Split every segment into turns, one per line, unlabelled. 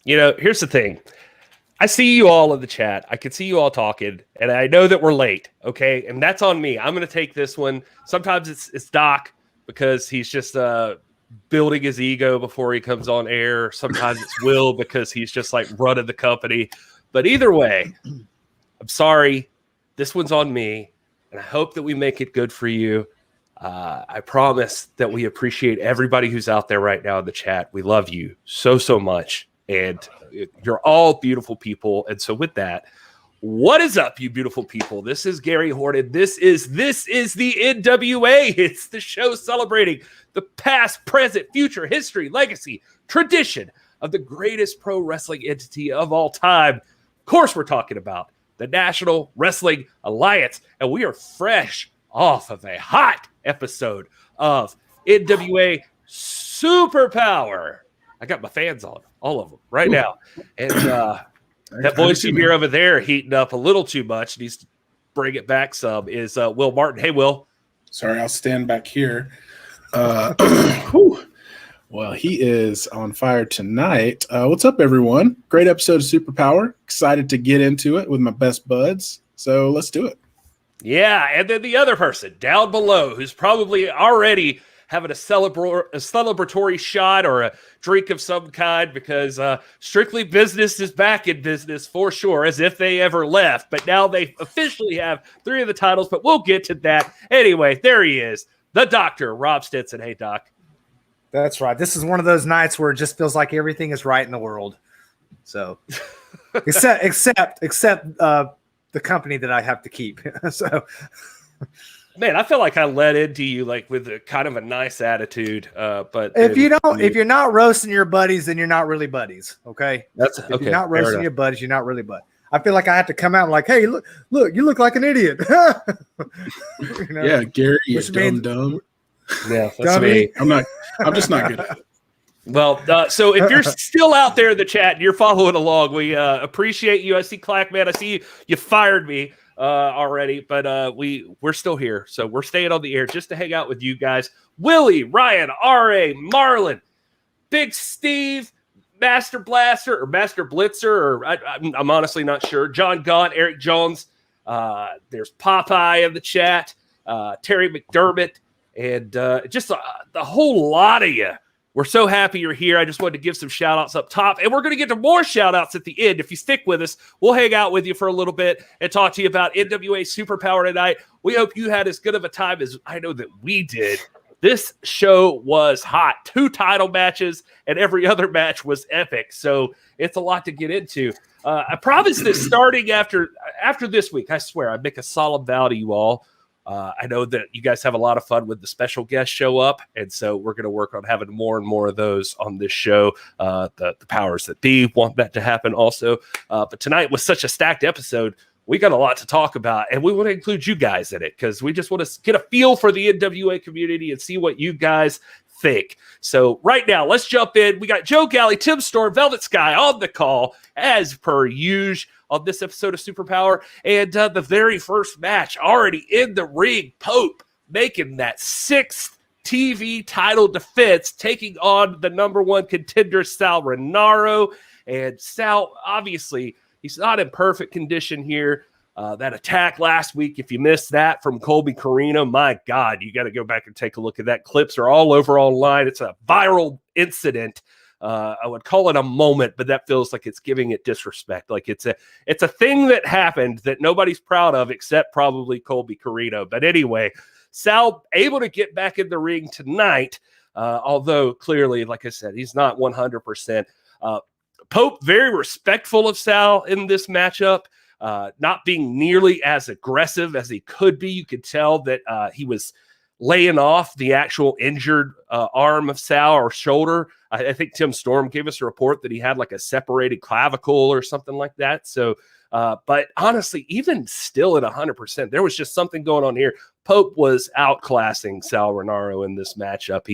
Here's the thing. I see you all in the chat. I can see you all talking, and I know that we're late, okay? And that's on me. I'm going to take this one. Sometimes it's Doc because he's just building his ego before he comes on air. Sometimes it's Wil because he's just like running the company. But either way, I'm sorry. This one's on me, and I hope that we make it good for you. I promise that we appreciate everybody who's out there right now in the chat. We love you so, so much. And you're all beautiful people. And so with that, what is up, you beautiful people? This is Gary Horne. This is the NWA. It's the show celebrating the past, present, future, history, legacy, tradition of the greatest pro wrestling entity of all time. Of course, we're talking about the National Wrestling Alliance. And we are fresh off of a hot episode of NWA Superpower. I got my fans on, all of them, right now. And that voice you hear over there heating up a little too much, needs to bring it back some, is Wil Martin. Hey, Wil.
Sorry, I'll stand back here. Well, he is on fire tonight. What's up, everyone? Great episode of Superpower. Excited to get into it with my best buds. So let's do it.
Yeah, and then the other person down below who's probably already having a celebratory shot or a drink of some kind because Strictly Business is back in business for sure, as if they ever left. But now they officially have 3 of the titles, but we'll get to that. Anyway, there he is, the Dr. Rob Stinson. Hey, Doc.
That's right. This is one of those nights where it just feels like everything is right in the world. So, except the company that I have to keep. So,
man, I feel like I led into you like with a kind of a nice attitude. But
if you're not roasting your buddies, then you're not really buddies. Okay, if you're not roasting your buddies, you're not really buddies. I feel like I have to come out and like, hey, look, you look like an idiot.
Yeah, Gary, you're dumb.
Yeah, that's me.
I'm just not good at it.
Well, so if you're still out there in the chat and you're following along, we appreciate you. I see Clackman. I see you fired me already, but we're still here. So we're staying on the air just to hang out with you guys. Willie, Ryan, R.A., Marlon, Big Steve, Master Blaster or Master Blitzer, or I'm honestly not sure. John Gaunt, Eric Jones. There's Popeye in the chat, Terry McDermott, and just the whole lot of you. We're so happy you're here. I just wanted to give some shout-outs up top, and we're going to get to more shout-outs at the end. If you stick with us, we'll hang out with you for a little bit and talk to you about NWA Superpower tonight. We hope you had as good of a time as I know that we did. This show was hot. 2 title matches, and every other match was epic, so it's a lot to get into. I promise that starting after this week, I swear, I make a solemn vow to you all. I know that you guys have a lot of fun with the special guests show up, and so we're going to work on having more and more of those on this show. The powers that be want that to happen also. But tonight was such a stacked episode. We got a lot to talk about, and we want to include you guys in it because we just want to get a feel for the NWA community and see what you guys think. So right now, let's jump in. We got Joe Galley, Tim Storm, Velvet Sky on the call, as per usual, on this episode of Superpower. And the very first match already in the ring, Pope making that 6th TV title defense, taking on the #1 contender, Sal Rinauro. And Sal, obviously, he's not in perfect condition here. That attack last week, if you missed that from Colby Corino, my God, you got to go back and take a look at that. Clips are all over online. It's a viral incident. I would call it a moment, but that feels like it's giving it disrespect. Like it's a thing that happened that nobody's proud of except probably Colby Corino. But anyway, Sal able to get back in the ring tonight, although clearly, like I said, he's not 100%. Pope very respectful of Sal in this matchup, not being nearly as aggressive as he could be. You could tell that he was laying off the actual injured arm of Sal or shoulder. I think Tim Storm gave us a report that he had like a separated clavicle or something like that. So, but honestly, even still at 100%, there was just something going on here. Pope was outclassing Sal Rinauro in this matchup.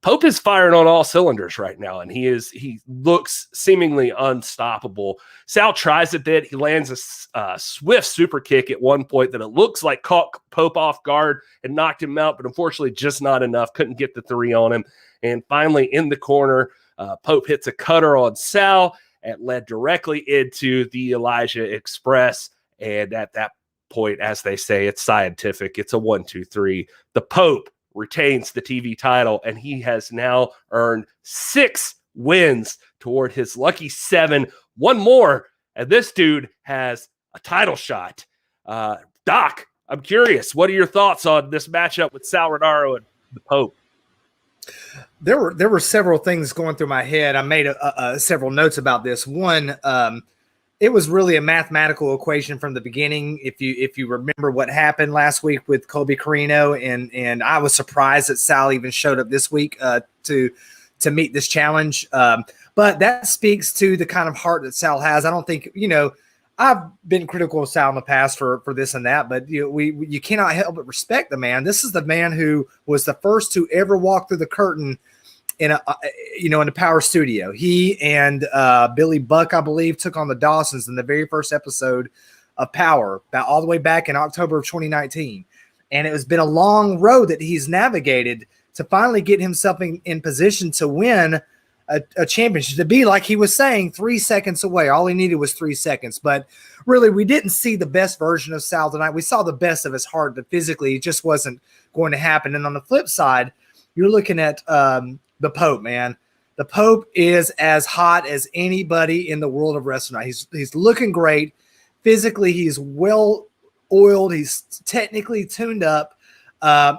Pope is firing on all cylinders right now, and he looks seemingly unstoppable. Sal tries a bit. He lands a swift super kick at one point that it looks like caught Pope off guard and knocked him out, but unfortunately just not enough. Couldn't get the 3 on him. And finally in the corner, Pope hits a cutter on Sal and led directly into the Elijah Express. And at that point, as they say, it's scientific. It's a 1, 2, 3. The Pope retains the TV title, and he has now earned 6 wins toward his lucky 7. One more, and this dude has a title shot. Doc, I'm curious, what are your thoughts on this matchup with Sal Rinauro and the Pope?
There were several things going through my head. I made several notes about this. One, it was really a mathematical equation from the beginning. If you remember what happened last week with Colby Corino, and I was surprised that Sal even showed up this week to meet this challenge. But that speaks to the kind of heart that Sal has. I don't think, I've been critical of Sal in the past for this and that, but you cannot help but respect the man. This is the man who was the first to ever walk through the curtain in the Powerrr studio. He and Billy Buck, I believe, took on the Dawsons in the very first episode of Powerrr, all the way back in October of 2019. And it has been a long road that he's navigated to finally get himself in position to win a championship, to be, like he was saying, 3 seconds away. All he needed was 3 seconds. But really, we didn't see the best version of Sal tonight. We saw the best of his heart, but physically it just wasn't going to happen. And on the flip side, you're looking at the Pope, man. The Pope is as hot as anybody in the world of wrestling. He's looking great. Physically, he's well oiled. He's technically tuned up.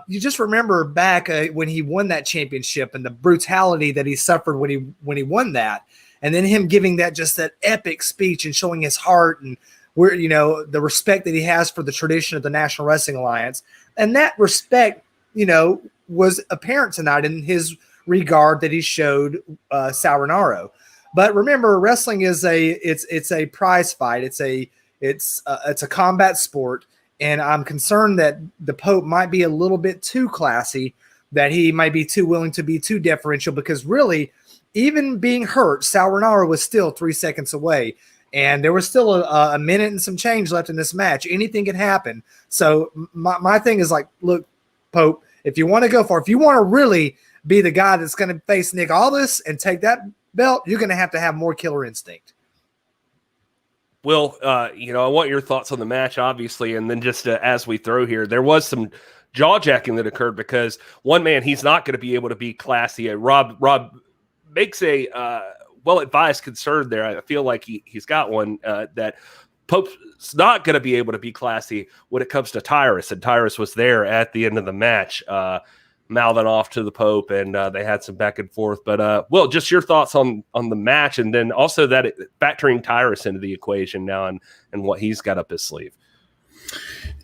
You just remember back when he won that championship and the brutality that he suffered when he won that, and then him giving that epic speech and showing his heart and the respect that he has for the tradition of the National Wrestling Alliance, and that respect was apparent tonight in his regard that he showed Sal Rinauro. But remember, wrestling is it's a prize fight. It's a combat sport. And I'm concerned that the Pope might be a little bit too classy, that he might be too willing to be too deferential, because really, even being hurt, Sal Rinauro was still 3 seconds away. And there was still a minute and some change left in this match. Anything can happen. So my thing is like, look, Pope, if you want to go for it, if you want to really be the guy that's going to face Nick Aldis and take that belt, you're going to have more killer instinct.
Will, I want your thoughts on the match, obviously, and then just as we throw here, there was some jaw-jacking that occurred because one man, he's not going to be able to be classy. Rob makes a well-advised concern there. I feel like he's got one that Pope's not going to be able to be classy when it comes to Tyrus, and Tyrus was there at the end of the match, mouthing off to the Pope, and they had some back and forth. But Will, just your thoughts on the match, and then also that factoring Tyrus into the equation now and what he's got up his sleeve.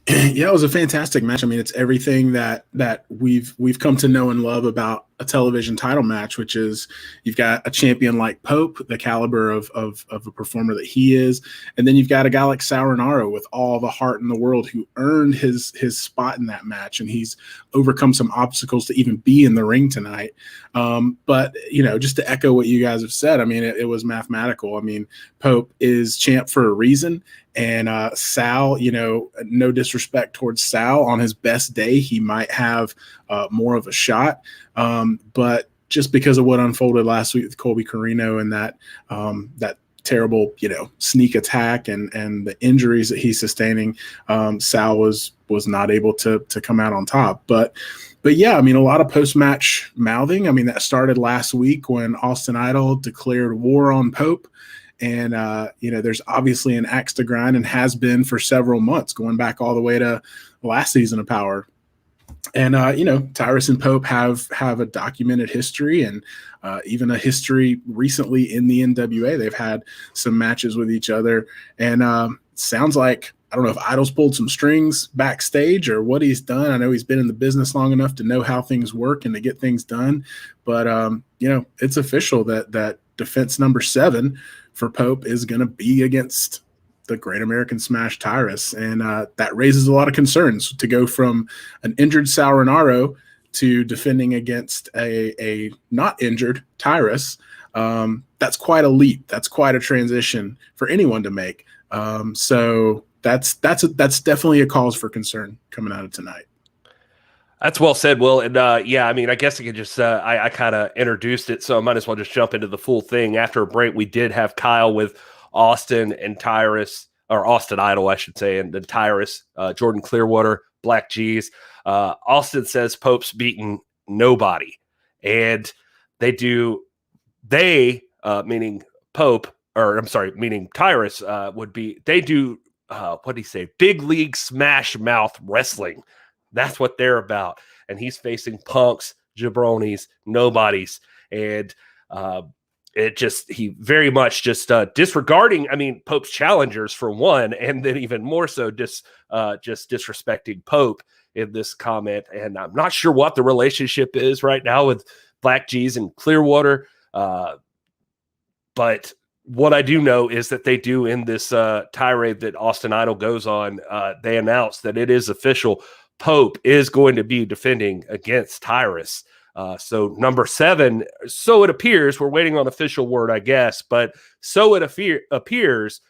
Yeah, it was a fantastic match. I mean, it's everything that we've come to know and love about a television title match, which is you've got a champion like Pope, the caliber of a performer that he is, and then you've got a guy like Sal Rinauro with all the heart in the world who earned his spot in that match, and he's overcome some obstacles to even be in the ring tonight. But just to echo what you guys have said, I mean, it was mathematical. I mean, Pope is champ for a reason. And Sal, no disrespect towards Sal, on his best day, he might have more of a shot. But just because of what unfolded last week with Colby Corino and that terrible, sneak attack and the injuries that he's sustaining, Sal was not able to come out on top. But yeah, I mean, a lot of post-match mouthing. I mean, that started last week when Austin Idol declared war on Pope. And, there's obviously an axe to grind, and has been for several months, going back all the way to last season of Powerrr. And, Tyrus and Pope have a documented history, and even a history recently in the NWA. They've had some matches with each other. And sounds like, I don't know if Idol's pulled some strings backstage or what he's done. I know he's been in the business long enough to know how things work and to get things done. But, it's official that defense number 7 for Pope is going to be against the Great American Smash Tyrus. And that raises a lot of concerns to go from an injured Sal Rinauro to defending against a not injured Tyrus. That's quite a leap. That's quite a transition for anyone to make. So that's definitely a cause for concern coming out of tonight.
That's well said, Will. And yeah, I mean, I guess I could just, I kind of introduced it, so I might as well just jump into the full thing. After a break, we did have Kyle with Austin and Tyrus, or Austin Idol, I should say, and then Tyrus, Jordan Clearwater, Black G's. Austin says Pope's beaten nobody. And meaning Pope, or I'm sorry, meaning Tyrus, they do, what do you say, big league smash mouth wrestling. That's what they're about. And he's facing punks, jabronis, nobodies. And he very much just disregarding, I mean, Pope's challengers for one, and then even more so just disrespecting Pope in this comment. And I'm not sure what the relationship is right now with Black G's and Clearwater. But what I do know is that they do, in this tirade that Austin Idol goes on, they announce that it is official. Pope is going to be defending against Tyrus. So number 7, so it appears, we're waiting on official word, I guess, but so it appears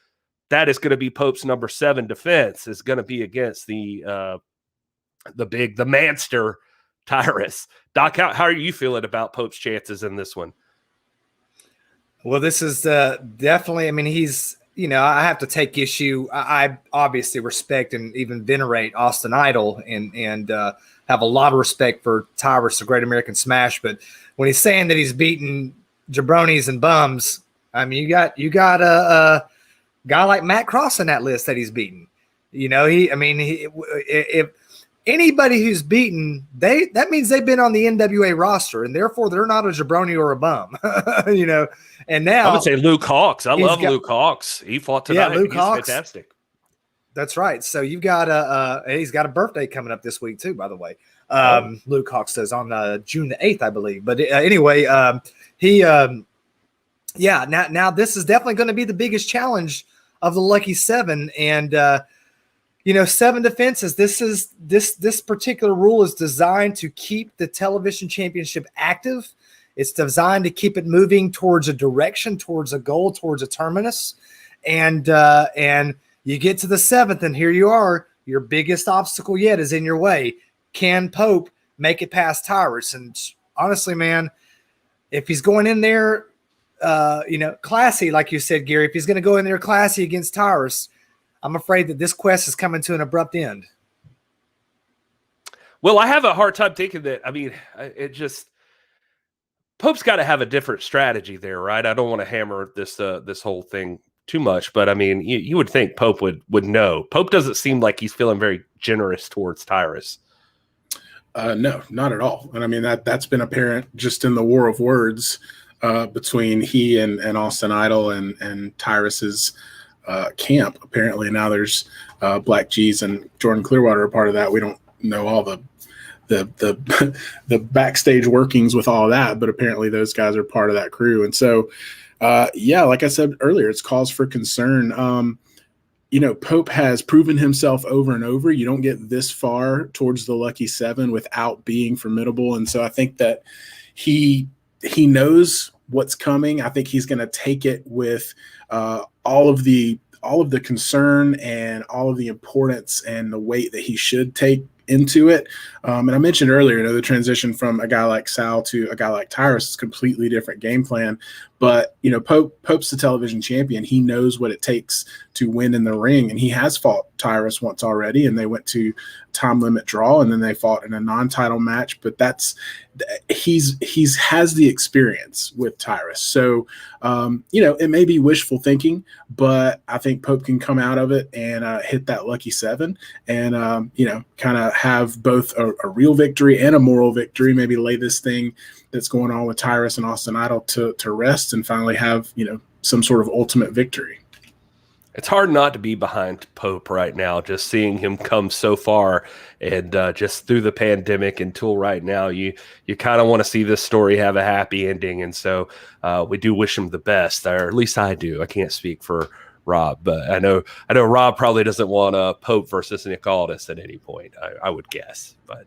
that is going to be Pope's number 7 defense, is going to be against the manster Tyrus. Doc, how are you feeling about Pope's chances in this one?
Well, this is definitely, I mean, he's, I have to take issue. I obviously respect and even venerate Austin Idol and have a lot of respect for Tyrus, the Great American Smash. But when he's saying that he's beaten jabronis and bums, I mean, you got a guy like Matt Cross in that list that he's beaten. If anybody who's beaten, that means they've been on the NWA roster, and therefore they're not a jabroni or a bum. And now
I would say Luke Hawx. I love Luke Hawx. He fought tonight.
Yeah, Luke Hawx,
fantastic.
That's right. So you've got he's got a birthday coming up this week too, by the way. Luke Hawx does on June the 8th, I believe. But anyway, now this is definitely going to be the biggest challenge of the Lucky 7, and 7 defenses. This particular rule is designed to keep the television championship active. It's designed to keep it moving towards a direction, towards a goal, towards a terminus. And you get to the 7th, and here you are. Your biggest obstacle yet is in your way. Can Pope make it past Tyrus? And honestly, man, if he's going in there, classy, like you said, Gary, if he's going to go in there classy against Tyrus, I'm afraid that this quest is coming to an abrupt end.
Well, I have a hard time thinking that. I mean, Pope's got to have a different strategy there, right? I don't want to hammer this whole thing too much, but I mean, you would think Pope would know. Pope doesn't seem like he's feeling very generous towards Tyrus.
No, not at all. And I mean, that's been apparent just in the war of words between he and Austin Idol and Tyrus's camp. Apparently now there's Black G's and Jordan Clearwater are part of that. We don't know all the backstage workings with all that, but apparently those guys are part of that crew. And so, like I said earlier, it's cause for concern. Pope has proven himself over and over. You don't get this far towards the Lucky 7 without being formidable. And so I think that he knows what's coming. I think he's going to take it with all of the concern and all of the importance and the weight that he should take into it. And I mentioned earlier, the transition from a guy like Sal to a guy like Tyrus is a completely different game plan. But, Pope's the television champion. He knows what it takes to win in the ring. And he has fought Tyrus once already, and they went to time limit draw, and then they fought in a non-title match. But he's has the experience with Tyrus. So, it may be wishful thinking, but I think Pope can come out of it and hit that Lucky 7 and, kind of have both a real victory and a moral victory, maybe lay this thing that's going on with Tyrus and Austin Idol to rest and finally have, some sort of ultimate victory.
It's hard not to be behind Pope right now, just seeing him come so far and just through the pandemic until right now. You kind of want to see this story have a happy ending. And so we do wish him the best, or at least I do. I can't speak for Rob, but I know Rob probably doesn't want Pope versus Nick Aldis at any point, I would guess. But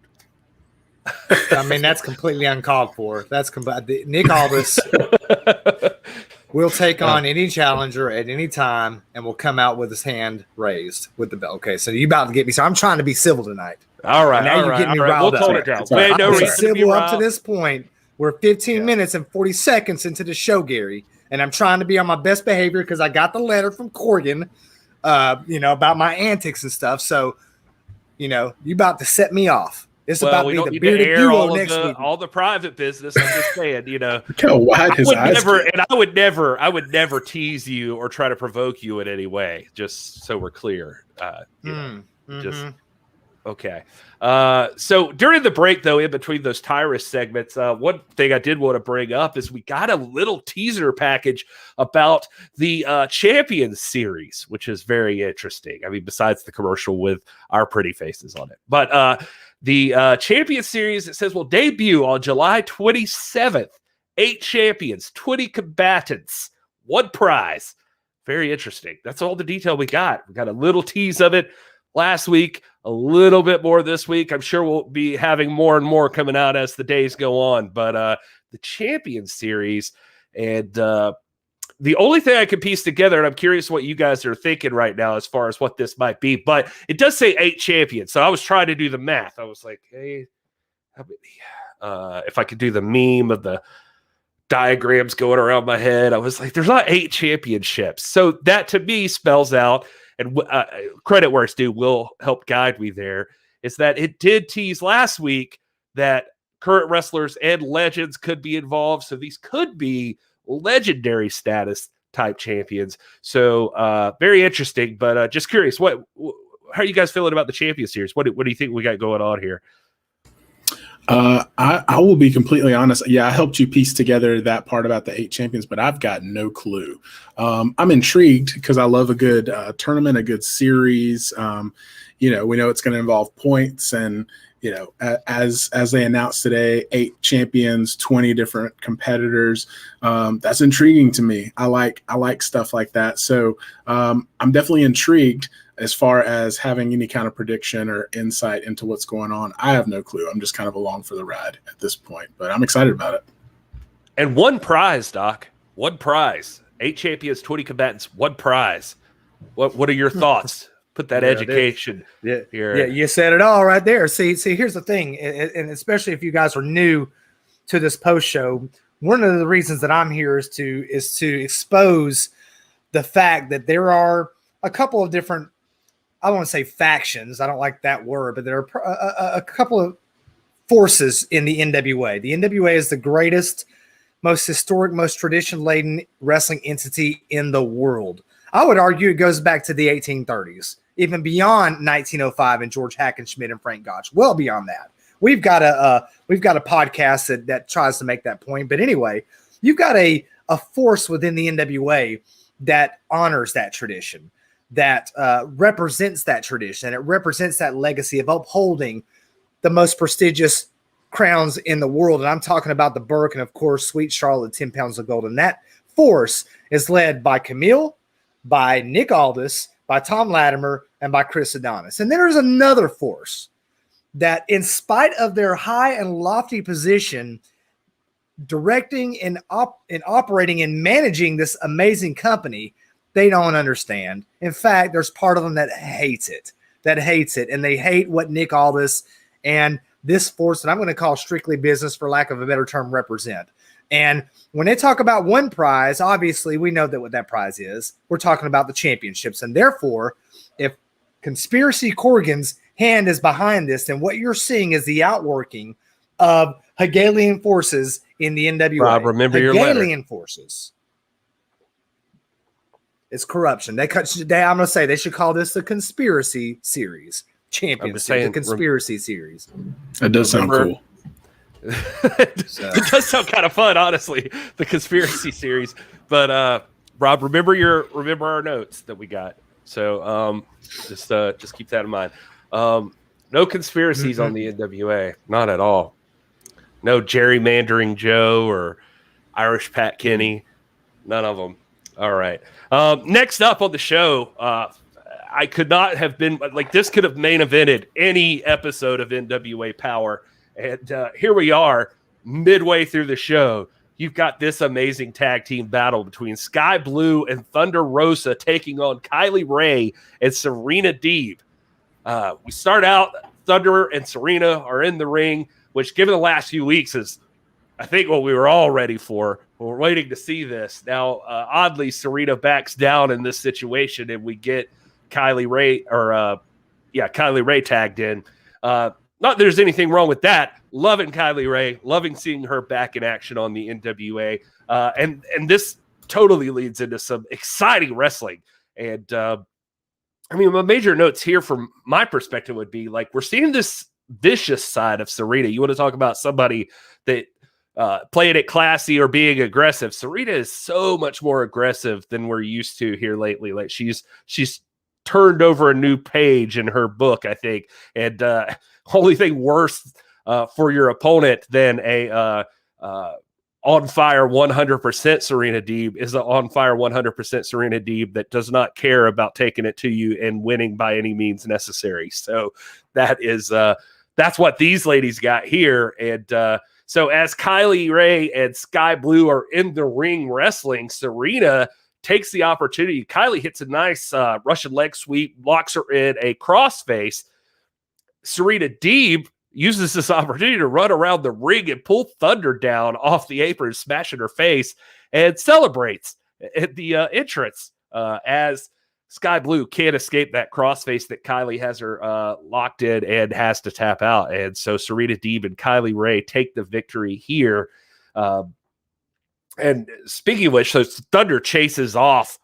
I mean, that's completely uncalled for. Nick Aldis will take on any challenger at any time and will come out with his hand raised with the belt. Okay, so you about to get me. So I'm trying to be civil tonight.
All right.
And now you're getting me riled
We'll tone it down.
Right.
No
I'm
reason to be
civil up to
riled.
this point. We're 15 minutes and 40 seconds into the show, Gary, and I'm trying to be on my best behavior because I got the letter from Corgan, about my antics and stuff. So, you about to set me off. It's about to be the bearded duo next week.
All the private business. I'm just saying,
Look how wide his eyes get.
I would never tease you or try to provoke you in any way. Just so we're clear. Just okay. So during the break, though, in between those Tyrus segments, one thing I did want to bring up is we got a little teaser package about the Champions series, which is very interesting. I mean, besides the commercial with our pretty faces on it, but the Champions series, it says, will debut on July 27th. 8 champions, 20 combatants, 1 prize. Very interesting. That's all the detail we got. We got a little tease of it last week, a little bit more this week. I'm sure we'll be having more and more coming out as the days go on. But the Champions series, and the only thing I can piece together, and I'm curious what you guys are thinking right now as far as what this might be, but it does say 8 champions. So I was trying to do the math. I was like, hey, how many? If I could do the meme of the diagrams going around my head, I was like, there's not 8 championships. So that to me spells out, and credit where it's due, will help guide me there, is that it did tease last week that current wrestlers and legends could be involved. So these could be legendary status type champions. So very interesting, but just curious, how are you guys feeling about the Champion Series? What do you think we got going on here?
I will be completely honest. Yeah, I helped you piece together that part about the 8 champions, but I've got no clue. I'm intrigued because I love a good tournament, a good series. We know it's going to involve points, and as they announced today, 8 champions, 20 different competitors. That's intriguing to me. I like stuff like that. So I'm definitely intrigued. As far as having any kind of prediction or insight into what's going on, I have no clue. I'm just kind of along for the ride at this point, but I'm excited about it.
And 1 prize, Doc. 1 prize. 8 champions, 20 combatants, 1 prize. What are your thoughts? Put that education here.
Yeah, you said it all right there. See, here's the thing, and especially if you guys are new to this post show, one of the reasons that I'm here is to expose the fact that there are a couple of different, I don't want to say factions, I don't like that word, but there are a couple of forces in the NWA. The NWA is the greatest, most historic, most tradition-laden wrestling entity in the world. I would argue it goes back to the 1830s, even beyond 1905 and George Hackenschmidt and Frank Gotch, well beyond that. We've got a podcast that tries to make that point. But anyway, you've got a force within the NWA that honors that tradition, that represents that tradition. It represents that legacy of upholding the most prestigious crowns in the world. And I'm talking about the Burke and, of course, Sweet Charlotte, 10 pounds of gold. And that force is led by Camille, by Nick Aldis, by Tom Latimer, and by Chris Adonis. And then there's another force that, in spite of their high and lofty position, directing and operating and managing this amazing company, they don't understand. In fact, there's part of them that hates it, and they hate what Nick Aldis and this force that I'm going to call strictly business, for lack of a better term, represent. And when they talk about 1 prize, obviously we know that what that prize is. We're talking about the championships. And therefore, if Conspiracy Corrigan's hand is behind this, then what you're seeing is the outworking of Hegelian forces in the NWA.
Rob, remember your letter.
Hegelian forces. It's corruption. I'm going to say they should call this the Conspiracy Series. Champions, the Conspiracy Series.
That does sound cool.
It does sound kind of fun, honestly, the Conspiracy Series. But Rob, remember our notes that we got. So just keep that in mind. No conspiracies on the NWA, not at all. No gerrymandering Joe or Irish Pat Kenny, none of them. All right. Next up on the show, I could not have been like this. Could have main evented any episode of NWA Powerrr. And here we are, midway through the show. You've got this amazing tag team battle between Skye Blue and Thunder Rosa taking on Kylie Rae and Serena Deeb. We start out Thunder and Serena are in the ring, which given the last few weeks is, I think, what we were all ready for. We're waiting to see this. Now, oddly, Serena backs down in this situation, and we get Kylie Rae, Kylie Rae tagged in. Not that there's anything wrong with that. Loving Kylie Rae, loving seeing her back in action on the NWA. And this totally leads into some exciting wrestling. And my major notes here from my perspective would be like, we're seeing this vicious side of Serena. You want to talk about somebody that playing it classy or being aggressive. Serena is so much more aggressive than we're used to here lately. Like she's turned over a new page in her book, I think. And only thing worse for your opponent than a on fire 100% Serena Deeb is an on fire 100% Serena Deeb that does not care about taking it to you and winning by any means necessary. So that's what these ladies got here. And so as Kylie Rae and Skye Blue are in the ring wrestling, Serena takes the opportunity. Kylie hits a nice Russian leg sweep, locks her in a crossface. Serena Deeb uses this opportunity to run around the ring and pull Thunder down off the apron, smashing her face, and celebrates at the entrance as Skye Blue can't escape that crossface that Kylie has her locked in and has to tap out. And so Serena Deeb and Kylie Rae take the victory here. And speaking of which, so Thunder chases off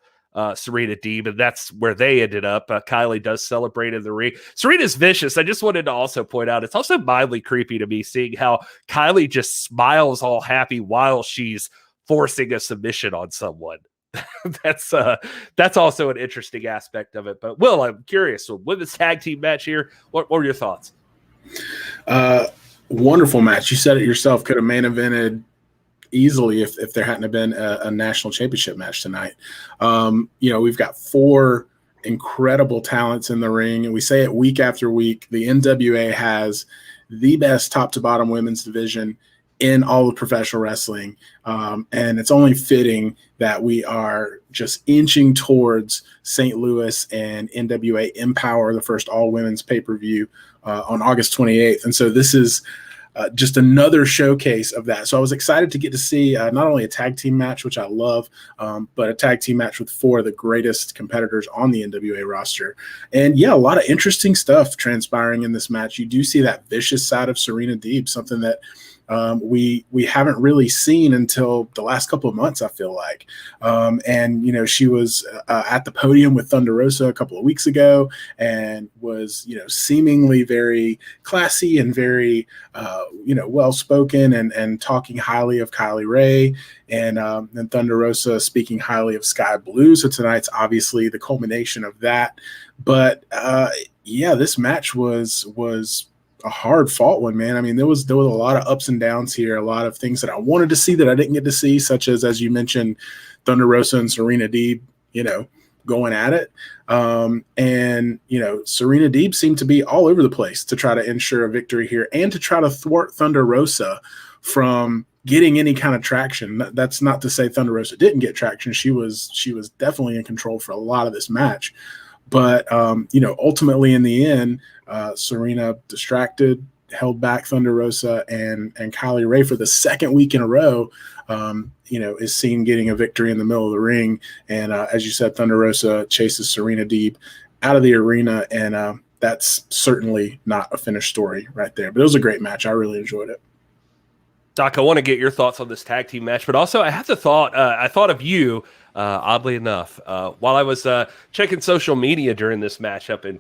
Serena Deeb, and that's where they ended up. Kylie does celebrate in the ring. Serena's vicious. I just wanted to also point out, it's also mildly creepy to me seeing how Kylie just smiles all happy while she's forcing a submission on someone. That's also an interesting aspect of it. But Will, I'm curious. So women's tag team match here. What were your thoughts?
Wonderful match. You said it yourself. Could have main evented easily if there hadn't have been a national championship match tonight. We've got 4 incredible talents in the ring, and we say it week after week. The NWA has the best top to bottom women's division in all of professional wrestling, and it's only fitting that we are just inching towards St. Louis and NWA Powerrr, the first all women's pay-per-view on August 28th. And so this is just another showcase of that. So I was excited to get to see not only a tag team match, which I love, but a tag team match with 4 of the greatest competitors on the NWA roster. And yeah, a lot of interesting stuff transpiring in this match. You do see that vicious side of Serena Deeb, something that we haven't really seen until the last couple of months, I feel like. She was at the podium with Thunder Rosa a couple of weeks ago and was, seemingly very classy and very, well-spoken and talking highly of Kylie Rae and Thunder Rosa speaking highly of Skye Blue. So tonight's obviously the culmination of that. But this match was a hard fought one, man. I mean, there was a lot of ups and downs here, a lot of things that I wanted to see that I didn't get to see, such as you mentioned, Thunder Rosa and Serena Deeb, going at it. Serena Deeb seemed to be all over the place to try to ensure a victory here and to try to thwart Thunder Rosa from getting any kind of traction. That's not to say Thunder Rosa didn't get traction. She was definitely in control for a lot of this match. But, ultimately in the end, Serena distracted, held back Thunder Rosa, and Kylie Rae for the second week in a row, is seen getting a victory in the middle of the ring. And as you said, Thunder Rosa chases Serena Deeb out of the arena, and that's certainly not a finished story right there. But it was a great match. I really enjoyed it.
Doc, I want to get your thoughts on this tag team match, but also I thought of you, oddly enough, while I was checking social media during this matchup, and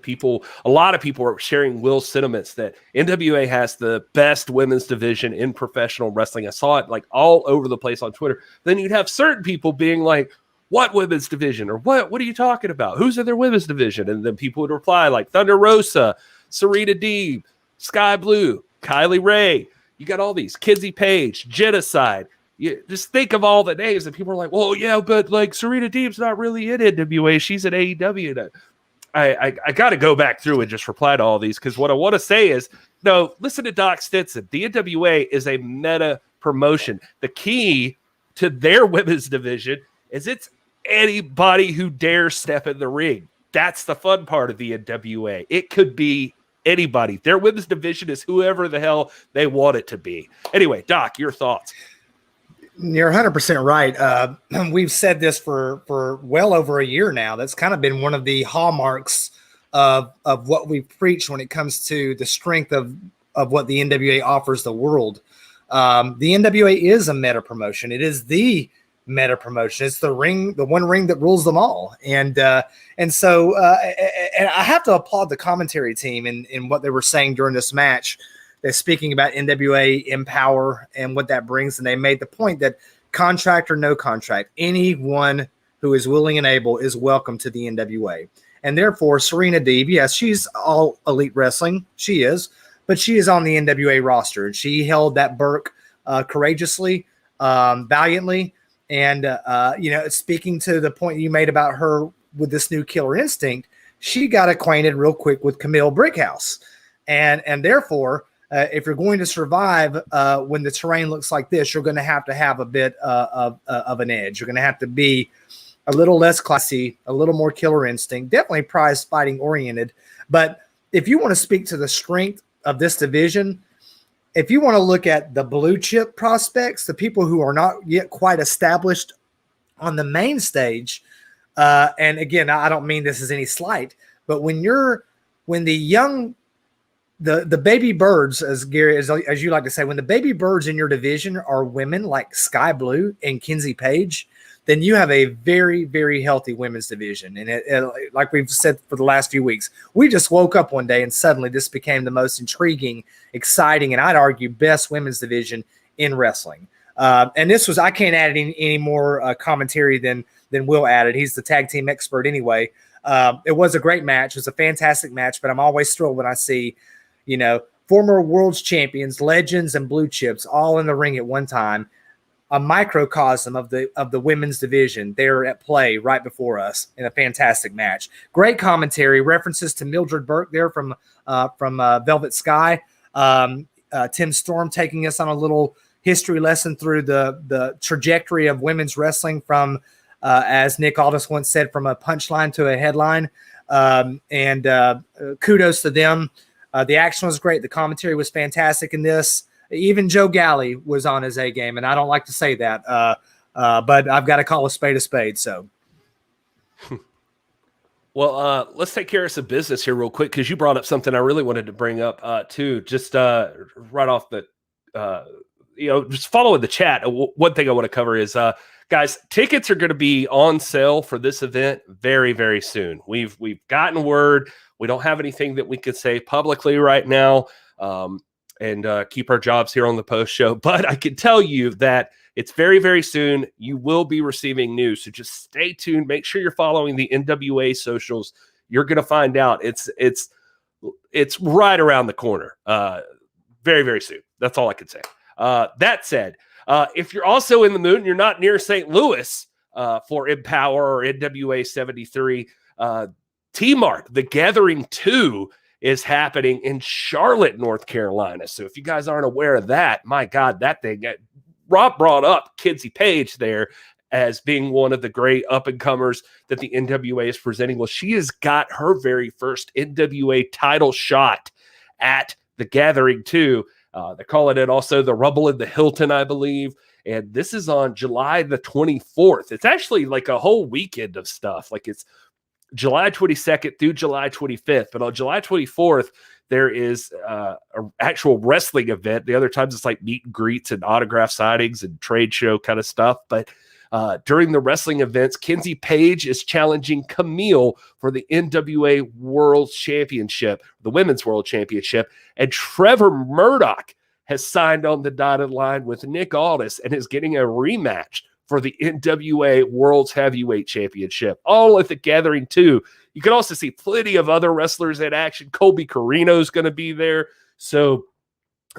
a lot of people were sharing Will's sentiments that NWA has the best women's division in professional wrestling. I saw it like all over the place on Twitter. Then you'd have certain people being like, what women's division? Or what are you talking about? Who's in their women's division? And then people would reply like Thunder Rosa, Serena Deeb, Skye Blue, Kylie Rae. You got all these, Kinsey Page, Genocide. You just think of all the names, and people are like, well, yeah, but like Serena Deeb's not really in NWA. She's in AEW. I got to go back through and just reply to all these, because what I want to say is, no, listen to Doc Stinson. The NWA is a meta promotion. The key to their women's division is it's anybody who dares step in the ring. That's the fun part of the NWA. It could be anybody. Their women's division is whoever the hell they want it to be. Anyway, Doc, your thoughts.
You're 100% right. We've said this for well over a year now. That's kind of been one of the hallmarks of what we preach when it comes to the strength of what the NWA offers the world. The NWA is a meta promotion. It is the meta promotion. It's the one ring that rules them all. And so I have to applaud the commentary team in what they were saying during this match. They're speaking about NWA Powerrr and what that brings. And they made the point that contract or no contract, anyone who is willing and able is welcome to the NWA. And therefore, Serena Deeb, yes, she's all elite wrestling. She is, but she is on the NWA roster. And she held that Burke courageously, valiantly. And, speaking to the point you made about her with this new killer instinct, she got acquainted real quick with Camille Brickhouse. And therefore, if you're going to survive when the terrain looks like this, you're going to have a bit of an edge. You're going to have to be a little less classy, a little more killer instinct, definitely prize fighting oriented. But if you want to speak to the strength of this division, if you want to look at the blue chip prospects, the people who are not yet quite established on the main stage, and again, I don't mean this as any slight, but when the young, the baby birds, as Gary, as you like to say, when the baby birds in your division are women like Skye Blue and Kenzie Page, then you have a very, very healthy women's division. And it, like we've said for the last few weeks, we just woke up one day and suddenly this became the most intriguing, exciting, and I'd argue best women's division in wrestling. And this was, I can't add any more commentary than Wil added. He's the tag team expert anyway. It was a great match. It was a fantastic match, but I'm always thrilled when I see, former world's champions, legends, and blue chips all in the ring at one time. A microcosm of the women's division there at play right before us in a fantastic match. Great commentary, references to Mildred Burke there from Velvet Sky. Tim Storm taking us on a little history lesson through the trajectory of women's wrestling from, as Nick Aldis once said, from a punchline to a headline. And kudos to them. The action was great. The commentary was fantastic in this. Even Joe Galley was on his A game, and I don't like to say that, but I've got to call a spade. So,
well, let's take care of some business here real quick because you brought up something I really wanted to bring up too. Just right off the, just following the chat. One thing I want to cover is, guys, tickets are going to be on sale for this event very, very soon. We've gotten word. We don't have anything that we could say publicly right now. And keep our jobs here on the post show. But I can tell you that it's very, very soon. You will be receiving news. So just stay tuned. Make sure you're following the NWA socials. You're going to find out. It's right around the corner. Very, very soon. That's all I can say. That said, if you're also in the mood and you're not near St. Louis for Powerrr or NWA 73, T-Mart, The Gathering 2, is happening in Charlotte, North Carolina. So if you guys aren't aware of that, my God, that thing, Rob brought up Kenzie Page there as being one of the great up-and-comers that the NWA is presenting. Well, she has got her very first NWA title shot at The Gathering 2. They're calling it also the Rumble in the Hilton, I believe. And this is on July the 24th. It's actually like a whole weekend of stuff. Like it's July 22nd through July 25th. But on July 24th, there is an actual wrestling event. The other times it's like meet and greets and autograph signings and trade show kind of stuff. But during the wrestling events, Kenzie Page is challenging Camille for the NWA World Championship, the Women's World Championship. And Trevor Murdoch has signed on the dotted line with Nick Aldis and is getting a rematch for the NWA World Heavyweight Championship, all at the Gathering 2. You can also see plenty of other wrestlers in action. Colby Corino is going to be there. So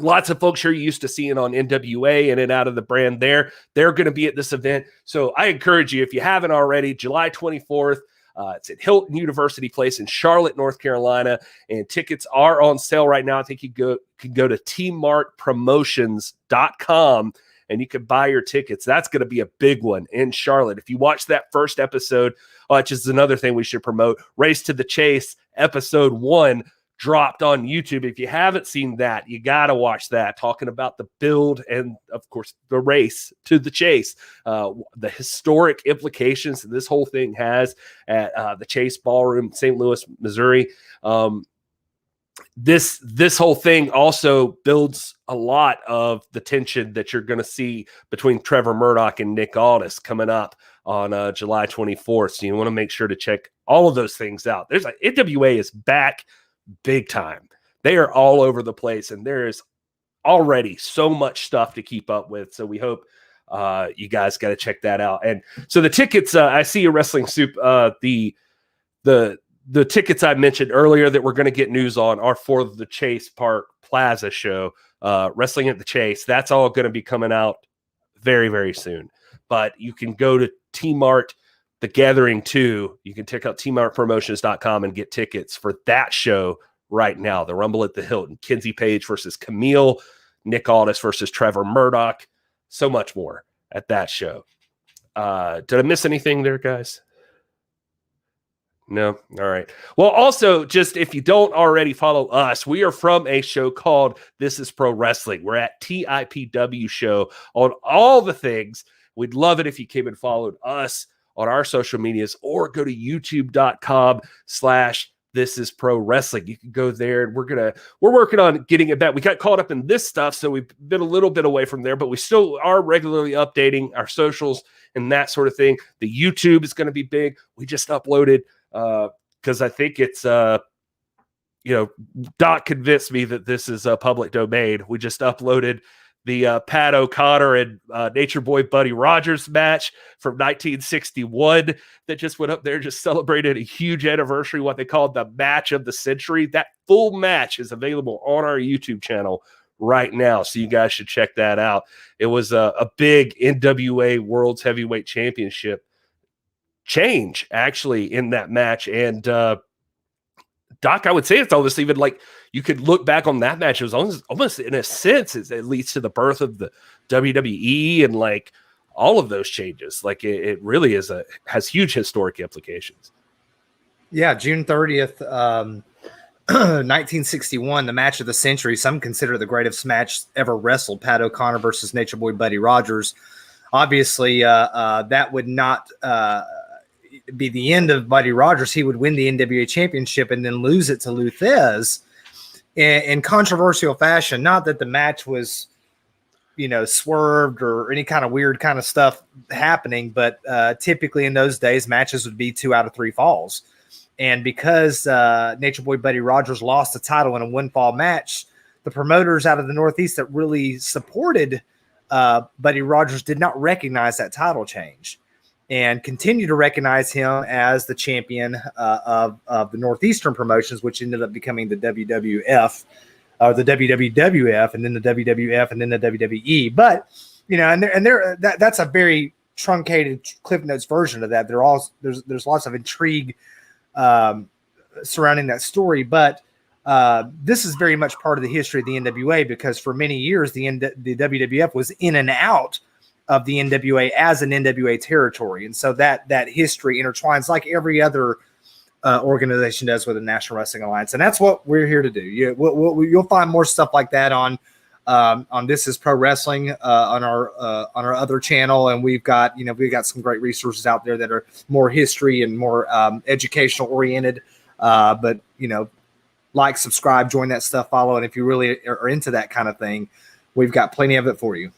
lots of folks you're used to seeing on NWA in and out of the brand there. They're going to be at this event. So I encourage you, if you haven't already, July 24th, it's at Hilton University Place in Charlotte, North Carolina, and tickets are on sale right now. I think you can go to tmartpromotions.com and you can buy your tickets. That's going to be a big one in Charlotte. If you watch that first episode, which is another thing we should promote, Race to the Chase, episode 1, dropped on YouTube. If you haven't seen that, you got to watch that, talking about the build and, of course, the race to the chase, the historic implications that this whole thing has at the Chase Ballroom, St. Louis, Missouri. This whole thing also builds a lot of the tension that you're going to see between Trevor Murdoch and Nick Aldis coming up on July 24th. So you want to make sure to check all of those things out. NWA is back big time. They are all over the place, and there is already so much stuff to keep up with. So we hope you guys got to check that out. And so the tickets, I see a Wrestling Soup, the tickets I mentioned earlier that we're going to get news on are for the Chase Park Plaza show, Wrestling at the Chase. That's all going to be coming out very, very soon. But you can go to T-Mart, The Gathering 2. You can check out tmartpromotions.com and get tickets for that show right now. The Rumble at the Hilton, Kenzie Page versus Camille, Nick Aldis versus Trevor Murdoch, so much more at that show. Did I miss anything there, guys? No? All right. Well, also, just if you don't already follow us, we are from a show called This Is Pro Wrestling. We're at TIPW Show on all the things. We'd love it if you came and followed us on our social medias, or go to youtube.com/This Is Pro Wrestling. You can go there, and we're working on getting it back. We got caught up in this stuff, so we've been a little bit away from there, but we still are regularly updating our socials and that sort of thing. The YouTube is going to be big. We just uploaded because I think it's Doc convinced me that this is a public domain. We just uploaded the Pat O'Connor and Nature Boy Buddy Rogers match from 1961 that just went up there, just celebrated a huge anniversary, what they called the match of the century. That full match is available on our YouTube channel right now, so you guys should check that out. It was a big NWA World Heavyweight Championship change, actually, in that match. And Doc, I would say it's almost even like you could look back on that match. It was almost in a sense, it leads to the birth of the WWE and like all of those changes. Like it really has huge historic implications. Yeah,
June 30th, 1961, the match of the century. Some consider the greatest match ever wrestled, Pat O'Connor versus Nature Boy Buddy Rogers. Obviously, that would not be the end of Buddy Rogers. He would win the NWA Championship and then lose it to Lou Thez in controversial fashion. Not that the match was, swerved or any kind of weird kind of stuff happening, but typically in those days, matches would be 2 out of 3 falls. And because Nature Boy Buddy Rogers lost the title in a 1-fall match, the promoters out of the Northeast that really supported Buddy Rogers did not recognize that title change and continue to recognize him as the champion of the Northeastern promotions, which ended up becoming the WWF, or the WWF, and then the WWF, and then the WWE. But that's a very truncated Cliff Notes version of that. There's lots of intrigue surrounding that story, but this is very much part of the history of the NWA, because for many years the WWF was in and out of the NWA as an NWA territory, and so that history intertwines like every other organization does with the National Wrestling Alliance, and that's what we're here to do. You'll find more stuff like that on This Is Pro Wrestling on our other channel, and we've got some great resources out there that are more history and more educational oriented. But like, subscribe, join that stuff, follow, and if you really are into that kind of thing, we've got plenty of it for you.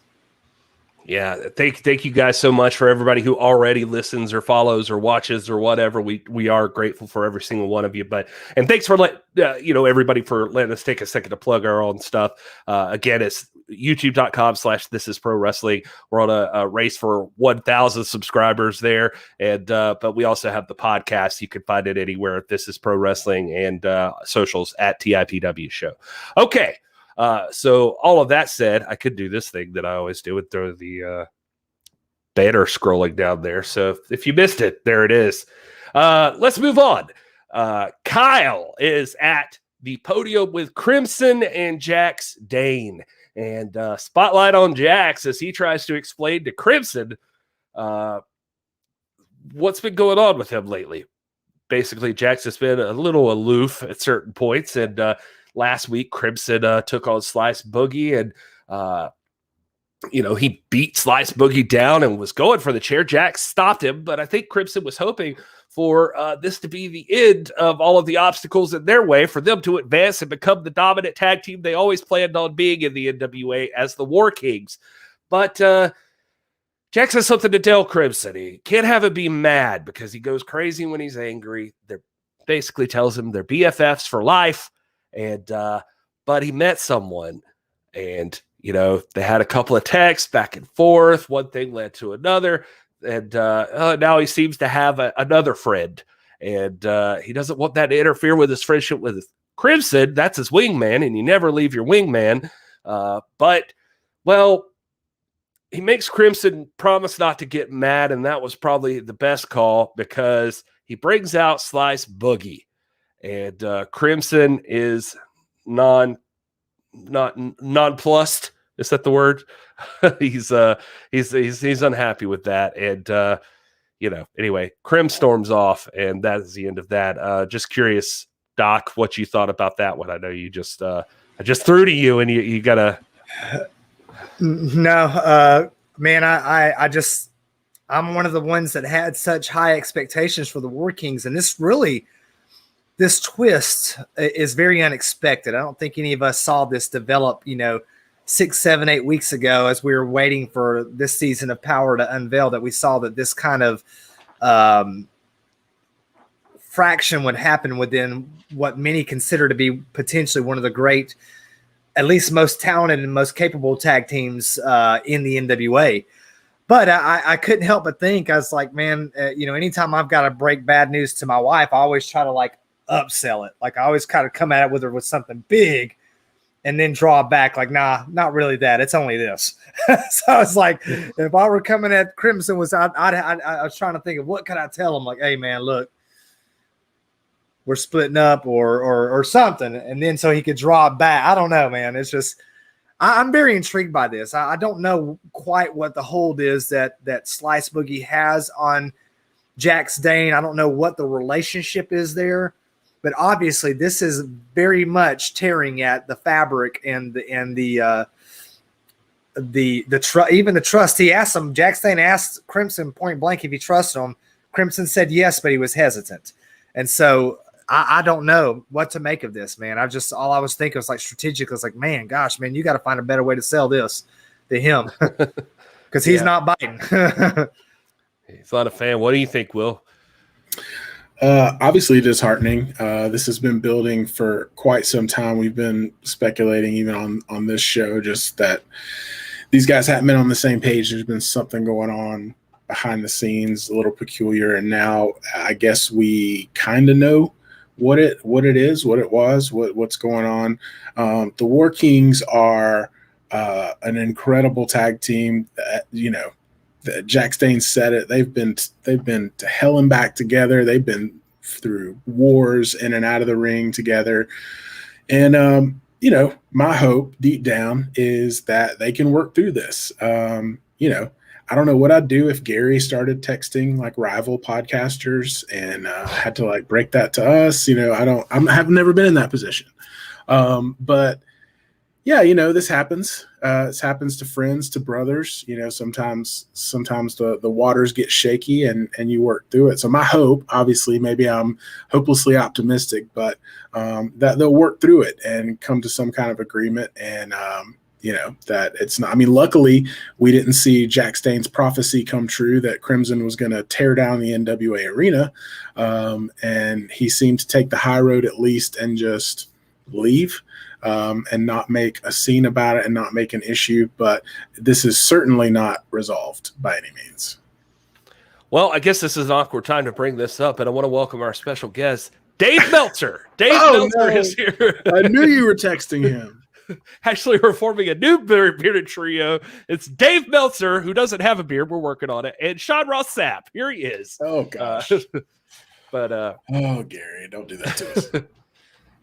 Yeah, thank you guys so much for everybody who already listens or follows or watches or whatever. We are grateful for every single one of you. And thanks for everybody for letting us take a second to plug our own stuff. Again, it's youtube.com/This Is Pro Wrestling. We're on a race for 1,000 subscribers there, and but we also have the podcast. You can find it anywhere. This Is Pro Wrestling, and socials at TIPW Show. Okay. So all of that said, I could do this thing that I always do and throw the banner scrolling down there. So if you missed it, there it is. Let's move on. Kyle is at the podium with Crimson and Jax Dane, and spotlight on Jax as he tries to explain to Crimson what's been going on with him lately. basically Jax has been a little aloof at certain points. And last week, Crimson took on Slice Boogie, and he beat Slice Boogie down and was going for the chair. Jax stopped him, but I think Crimson was hoping for this to be the end of all of the obstacles in their way for them to advance and become the dominant tag team they always planned on being in the NWA as the War Kings. But Jax has something to tell Crimson. He can't have him be mad because he goes crazy when he's angry. They're basically tells him they're BFFs for life. And but he met someone, and they had a couple of texts back and forth. One thing led to another, and now he seems to have another friend, and he doesn't want that to interfere with his friendship with Crimson. That's his wingman, and you never leave your wingman. But he makes Crimson promise not to get mad, and that was probably the best call because he brings out Slice Boogie, and Crimson is nonplussed. Is that the word? he's unhappy with that, and anyway, Crim storms off, and that is the end of that. Just curious, Doc, what you thought about that one. I know you just I just threw to you, and you gotta.
No, man, I'm one of the ones that had such high expectations for the War Kings, and this twist is very unexpected. I don't think any of us saw this develop, 6, 7, 8 weeks ago as we were waiting for this season of Powerrr to unveil, that we saw that this kind of fraction would happen within what many consider to be potentially one of the great, at least most talented and most capable tag teams in the NWA. But I couldn't help but think, I was like, man, anytime I've got to break bad news to my wife, I always try to upsell it. I always kind of come at it with her with something big and then draw back like, nah, not really that. It's only this. So I was like, if I were coming at Crimson, I was trying to think of what could I tell him? Like, hey, man, look, we're splitting up or something. And then so he could draw back. I don't know, man. It's just, I'm very intrigued by this. I don't know quite what the hold is that Slice Boogie has on Jax Dane. I don't know what the relationship is there, but obviously this is very much tearing at the fabric and the even the trust. He asked him, Jax Dane asked Crimson point blank if he trusted him. Crimson said yes, but he was hesitant. And so I don't know what to make of this, man. All I was thinking was strategic. I was like, man, gosh, man, you got to find a better way to sell this to him because he's not biting.
He's not a fan. What do you think, Will?
Obviously disheartening. This has been building for quite some time. We've been speculating even on this show, just that these guys haven't been on the same page. There's been something going on behind the scenes, a little peculiar. And now I guess we kind of know what it is, what it was, what's going on. The War Kings are an incredible tag team. Jax Dane said it. They've been to hell and back together. They've been through wars in and out of the ring together. And my hope deep down is that they can work through this. I don't know what I'd do if Gary started texting rival podcasters and had to break that to us. I've never been in that position. But yeah, this happens. It happens to friends, to brothers. Sometimes the waters get shaky and you work through it. So my hope, obviously, maybe I'm hopelessly optimistic, but that they'll work through it and come to some kind of agreement. And that it's not. I mean, luckily, we didn't see Jax Dane's prophecy come true that Crimson was going to tear down the NWA arena, and he seemed to take the high road at least and just leave. And not make a scene about it and not make an issue. But this is certainly not resolved by any means.
Well, I guess this is an awkward time to bring this up, and I want to welcome our special guest, Dave Meltzer. Dave Meltzer is here.
I knew you were texting him.
Actually, we're forming a new bearded trio. It's Dave Meltzer, who doesn't have a beard. We're working on it. And Sean Ross Sapp. Here he is.
Oh, gosh.
Oh,
Gary, don't do that to us.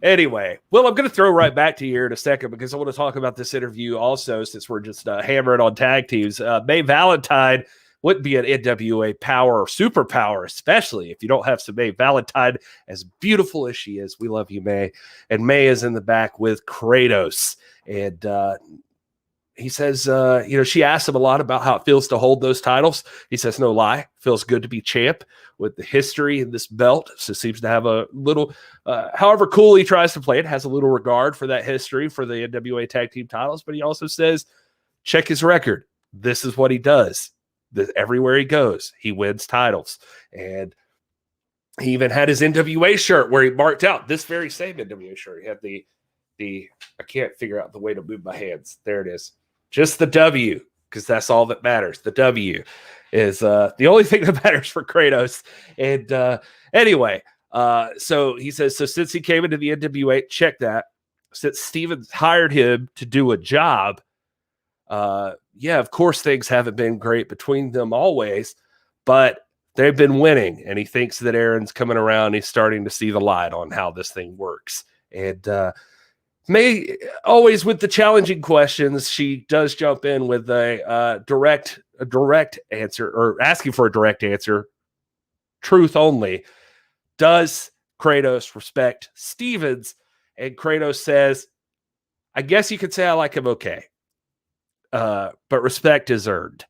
Anyway, well, I'm going to throw right back to you here in a second because I want to talk about this interview also, since we're just hammering on tag teams. May Valentine wouldn't be an NWA Powerrr or Superpower, especially if you don't have some May Valentine, as beautiful as she is. We love you, May. And May is in the back with Kratos. And he says, she asked him a lot about how it feels to hold those titles. He says, no lie, feels good to be champ with the history in this belt. So seems to have a little, however cool he tries to play it, has a little regard for that history for the NWA tag team titles. But he also says, check his record. This is what he does. Everywhere he goes, he wins titles. And he even had his NWA shirt where he marked out this very same NWA shirt. He had the I can't figure out the way to move my hands. There it is. Just the W, because that's all that matters. The W is the only thing that matters for Kratos. And anyway, so he says, so since he came into the NWA, check that. Since Stevens hired him to do a job, of course things haven't been great between them always, but they've been winning. And he thinks that Aaron's coming around. He's starting to see the light on how this thing works. And May, always with the challenging questions, she does jump in with a direct answer, or asking for a direct answer. Truth only. Does Kratos respect Stevens? And Kratos says, I guess you could say I like him okay. But respect is earned.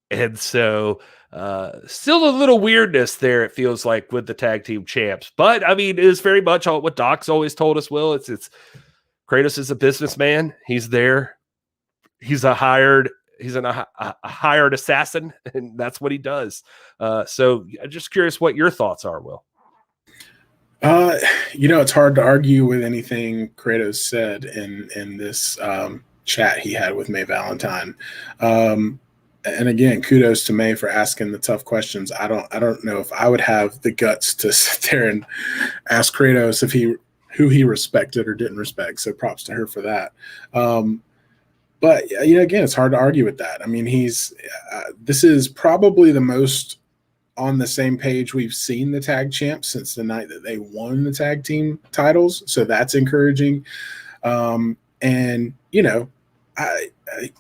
And so still a little weirdness there, it feels like, with the tag team champs. But I mean, it is very much what Doc's always told us, Will. It's Kratos is a businessman. He's there. He's a hired assassin, and that's what he does. So I'm just curious what your thoughts are, Will.
It's hard to argue with anything Kratos said in this chat he had with May Valentine. And again, kudos to May for asking the tough questions. I don't know if I would have the guts to sit there and ask Kratos who he respected or didn't respect. So props to her for that. But again, it's hard to argue with that. I mean, this is probably the most on the same page we've seen the tag champs since the night that they won the tag team titles. So that's encouraging.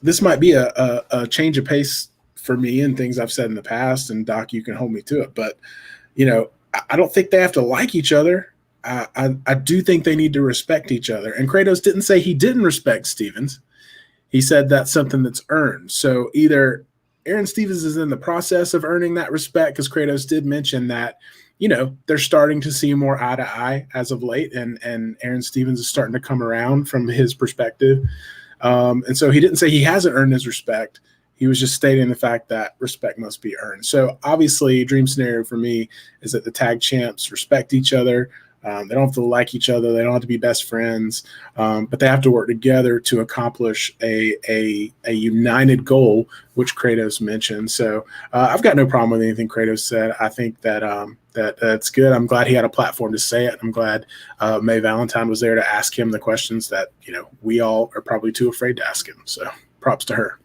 This might be a change of pace for me and things I've said in the past, and Doc, you can hold me to it. But, I don't think they have to like each other. I do think they need to respect each other. And Kratos didn't say he didn't respect Stevens. He said that's something that's earned. So either Aaron Stevens is in the process of earning that respect, because Kratos did mention that, they're starting to see more eye to eye as of late, and Aaron Stevens is starting to come around from his perspective. And so he didn't say he hasn't earned his respect. He was just stating the fact that respect must be earned. So obviously, dream scenario for me is that the tag champs respect each other. They don't have to like each other. They don't have to be best friends, but they have to work together to accomplish a united goal, which Kratos mentioned. So I've got no problem with anything Kratos said. I think that's good. I'm glad he had a platform to say it. I'm glad May Valentine was there to ask him the questions that we all are probably too afraid to ask him. So props to her.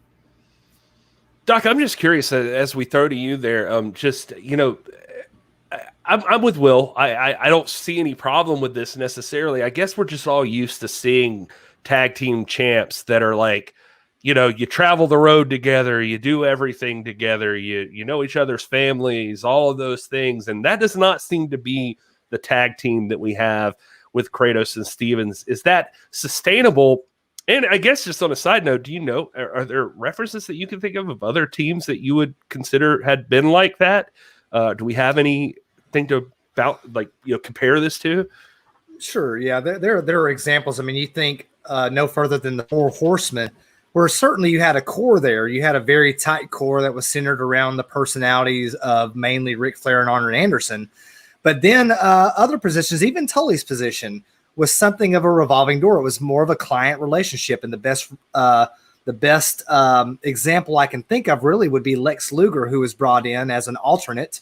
Doc, I'm just curious, as we throw to you there, I'm with Will. I don't see any problem with this necessarily. I guess we're just all used to seeing tag team champs that are like, you travel the road together, you do everything together, you know each other's families, all of those things. And that does not seem to be the tag team that we have with Kratos and Stevens. Is that sustainable? And I guess just on a side note, do are there references that you can think of other teams that you would consider had been like that? Do we have anything to compare this to?
Sure. Yeah. There are examples. I mean, you think no further than the Four Horsemen, where certainly you had a core there. You had a very tight core that was centered around the personalities of mainly Ric Flair and Arn Anderson. But then other positions, even Tully's position, was something of a revolving door. It was more of a client relationship. And the best example I can think of really would be Lex Luger, who was brought in as an alternate,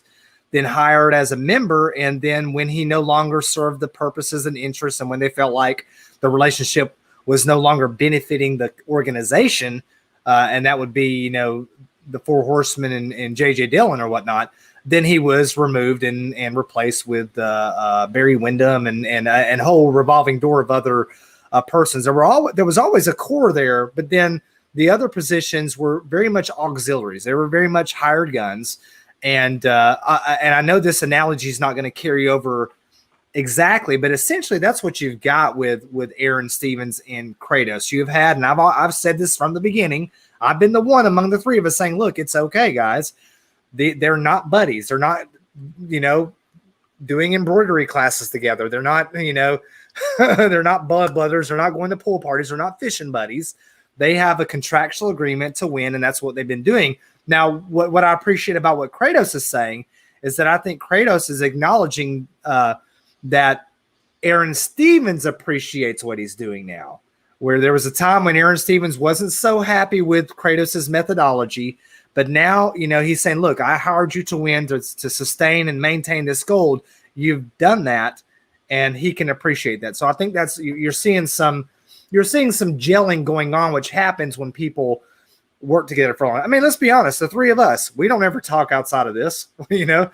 then hired as a member. And then when he no longer served the purposes and interests, and when they felt like the relationship was no longer benefiting the organization, and that would be, the Four Horsemen and J.J. Dillon or whatnot, then he was removed and replaced with Barry Windham and a whole revolving door of other persons. There was always a core there, but then The other positions were very much auxiliaries. They were very much hired guns. And I know this analogy is not going to carry over exactly, but essentially that's what you've got with Aaron Stevens and Kratos. You've had, and I've said this from the beginning, I've been the one among the three of us saying, look, it's okay, guys. They're not buddies. They're not, doing embroidery classes together. They're not, they're not blood brothers. They're not going to pool parties. They're not fishing buddies. They have a contractual agreement to win, and that's what they've been doing. Now, what I appreciate about what Kratos is saying is that I think Kratos is acknowledging that Aaron Stevens appreciates what he's doing now, where there was a time when Aaron Stevens wasn't so happy with Kratos' methodology, but now, he's saying, look, I hired you to win, to sustain and maintain this gold. You've done that, and he can appreciate that. So I think you're seeing some gelling going on, which happens when people work together for a long. I mean, let's be honest. The three of us, we don't ever talk outside of this. When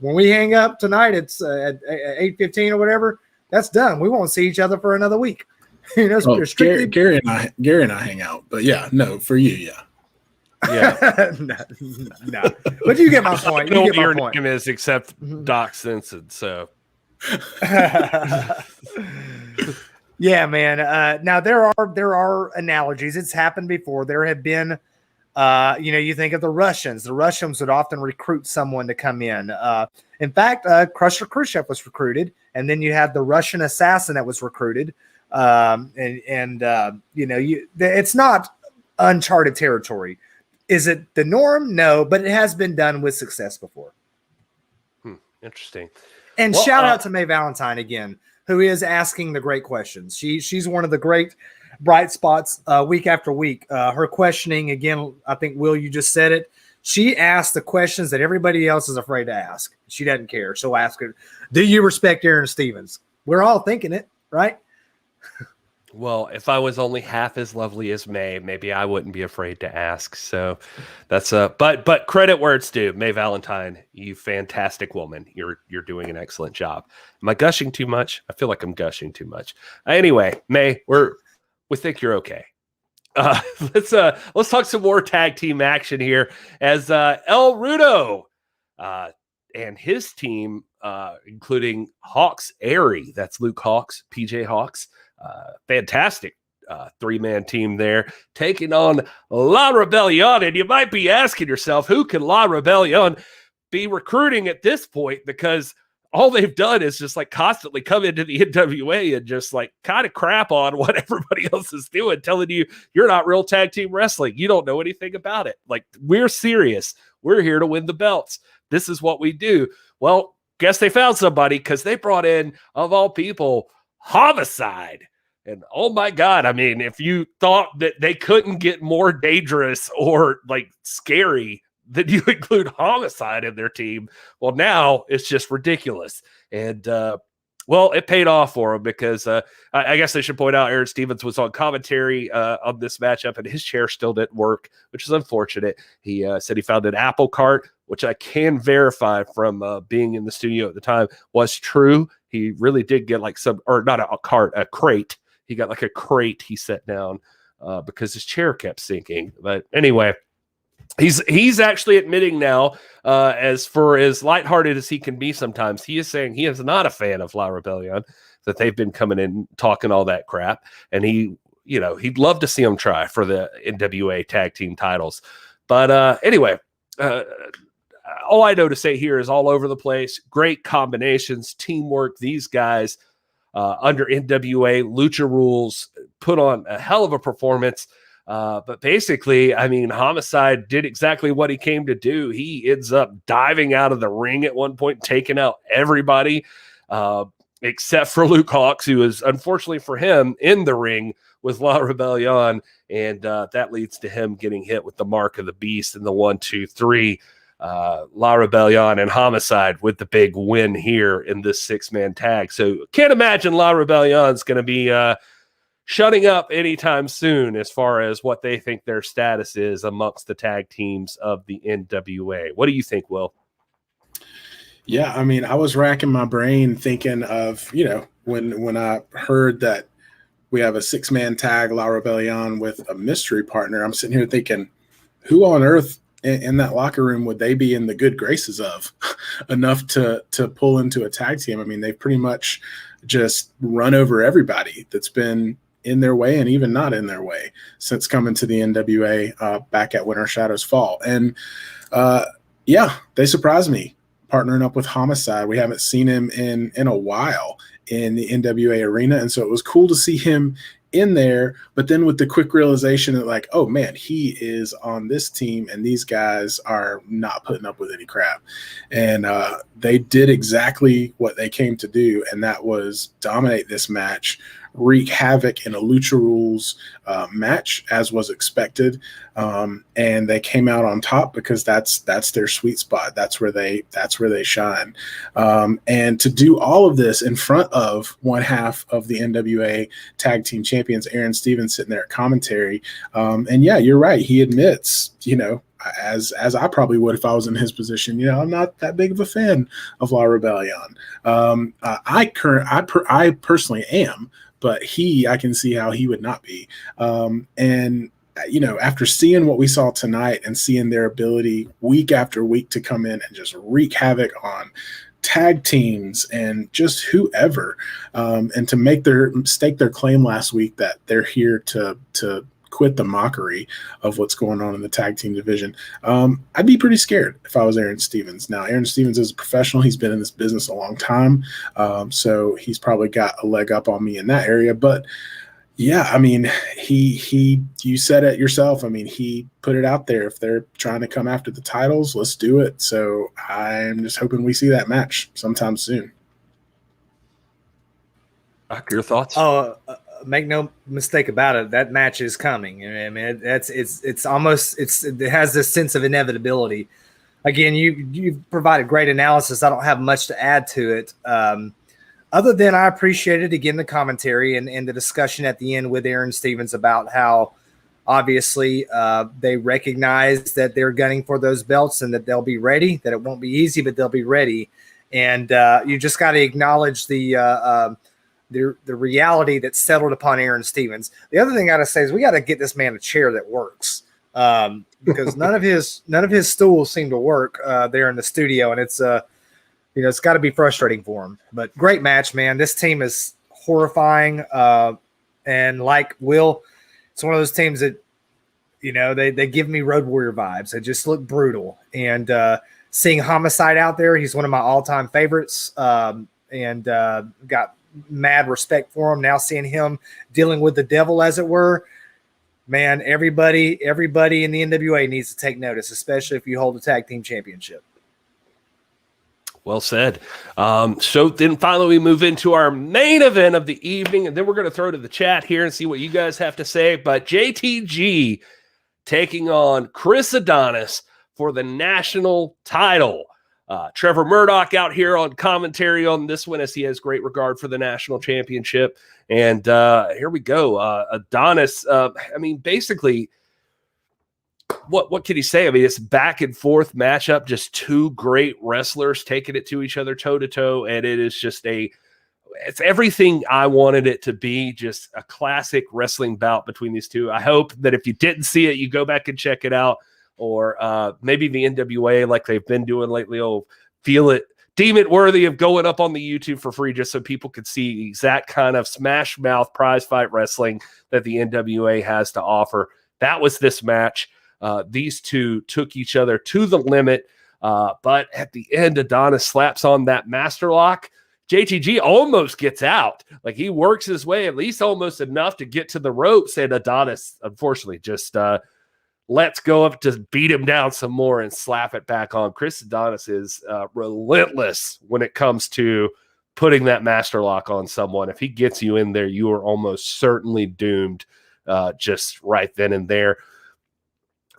we hang up tonight, it's at 8:15 or whatever. That's done. We won't see each other for another week.
Strictly Gary and I hang out. But yeah, no, for you, yeah.
Yeah, no. But you get my point. You get my point.
Name is except Doc Stinson. So.
Yeah, man. Now there are analogies. It's happened before. There have been, you think of the Russians. The Russians would often recruit someone to come in. In fact, Crusher Khrushchev was recruited, and then you had the Russian assassin that was recruited. It's not uncharted territory. Is it the norm? No, but it has been done with success before.
Interesting.
And shout out to May Valentine again, who is asking the great questions. She's one of the great bright spots week after week. Her questioning, again, I think, Will, you just said it. She asks the questions that everybody else is afraid to ask. She doesn't care. She'll ask her, do you respect Aaron Stevens? We're all thinking it, right?
Well, if I was only half as lovely as May, maybe I wouldn't be afraid to ask. So that's but credit where it's due. May Valentine, you fantastic woman. You're doing an excellent job. Am I gushing too much? I feel like I'm gushing too much. Anyway, May, we think you're okay. Let's talk some more tag team action here as El Rudo and his team, including Hawks Airy, that's Luke Hawks, PJ Hawks. Fantastic three-man team there taking on La Rebellion. And you might be asking yourself, who can La Rebellion be recruiting at this point? Because all they've done is just like constantly come into the NWA and just like kind of crap on what everybody else is doing, telling you you're not real tag team wrestling. You don't know anything about it. Like, we're serious. We're here to win the belts. This is what we do. Well, guess they found somebody, because they brought in, of all people, Homicide. And oh my God, I mean, if you thought that they couldn't get more dangerous or like scary than you include Homicide in their team, well, now it's just ridiculous. And it paid off for him, because I guess I should point out Aaron Stevens was on commentary on this matchup, and his chair still didn't work, which is unfortunate. He said he found an Apple cart, which I can verify from being in the studio at the time was true. He really did get like a crate. He got like a crate he set down because his chair kept sinking. But anyway, he's actually admitting now, as for as lighthearted as he can be sometimes, he is saying he is not a fan of La Rebellion, that they've been coming in talking all that crap. And he'd love to see them try for the NWA tag team titles. But anyway, all I know to say here is all over the place. Great combinations, teamwork. These guys under NWA Lucha rules put on a hell of a performance. But basically, I mean, Homicide did exactly what he came to do. He ends up diving out of the ring at one point, taking out everybody except for Luke Hawks, who is, unfortunately for him, in the ring with La Rebellion. And that leads to him getting hit with the mark of the beast in the 1, 2, 3. La Rebellion and Homicide with the big win here in this 6-man tag. So can't imagine La Rebellion's going to be shutting up anytime soon as far as what they think their status is amongst the tag teams of the NWA. What do you think, Will?
Yeah, I mean, I was racking my brain thinking of, when I heard that we have a 6-man tag, La Rebellion, with a mystery partner. I'm sitting here thinking, who on earth in that locker room would they be in the good graces of enough to pull into a tag team? I mean, they've pretty much just run over everybody that's been in their way and even not in their way since coming to the NWA back at Winter Shadows Fall. And yeah, they surprised me partnering up with Homicide. We haven't seen him in a while in the NWA arena, and so it was cool to see him in there, but then with the quick realization that, like, oh man, he is on this team and these guys are not putting up with any crap. And they did exactly what they came to do, and that was dominate this match, wreak havoc in a Lucha Rules match, as was expected. And they came out on top because that's their sweet spot. That's where they shine. And to do all of this in front of one half of the NWA Tag Team Champions, Aaron Stevens, sitting there at commentary. And yeah, you're right. He admits, as I probably would if I was in his position, I'm not that big of a fan of La Rebellion. I personally am, but I can see how he would not be. And after seeing what we saw tonight and seeing their ability week after week to come in and just wreak havoc on tag teams and just whoever, and to stake their claim last week that they're here to quit the mockery of what's going on in the tag team division, I'd be pretty scared if I was Aaron Stevens. Now, Aaron Stevens is a professional. He's been in this business a long time, so he's probably got a leg up on me in that area. But yeah, I mean, you said it yourself. I mean, he put it out there. If they're trying to come after the titles, let's do it. So I'm just hoping we see that match sometime soon.
Your thoughts?
Make no mistake about it, that match is coming. I mean, it has this sense of inevitability. Again, you've provided great analysis. I don't have much to add to it, other than I appreciated again the commentary and the discussion at the end with Aaron Stevens about how obviously they recognize that they're gunning for those belts and that they'll be ready. That it won't be easy, but they'll be ready. And you just got to acknowledge the reality that's settled upon Aaron Stevens. The other thing I got to say is we got to get this man a chair that works, because none of his stools seem to work there in the studio, and it's it's got to be frustrating for him. But great match, man. This team is horrifying, and like Will, it's one of those teams that they give me Road Warrior vibes. They just look brutal, and seeing Homicide out there, he's one of my all-time favorites, and got mad respect for him. Now seeing him dealing with the devil, as it were, man, everybody in the NWA needs to take notice, especially if you hold the tag team championship.
Well said. So then finally we move into our main event of the evening, and then we're going to throw to the chat here and see what you guys have to say. But JTG taking on Chris Adonis for the national title. Trevor Murdoch out here on commentary on this one, as he has great regard for the national championship. And here we go. Adonis, basically, what can he say? I mean, it's back and forth matchup, just two great wrestlers taking it to each other toe to toe. And it is just it's everything I wanted it to be, just a classic wrestling bout between these two. I hope that if you didn't see it, you go back and check it out. Or maybe the NWA, like they've been doing lately, deem it worthy of going up on the YouTube for free, just so people could see the exact kind of smash mouth prize fight wrestling that the NWA has to offer. That was this match. These two took each other to the limit, but at the end, Adonis slaps on that master lock. JTG almost gets out. Like, he works his way at least almost enough to get to the ropes, and Adonis, unfortunately, just lets go up to beat him down some more and slap it back on. Chris Adonis is relentless when it comes to putting that master lock on someone. If he gets you in there, you are almost certainly doomed just right then and there.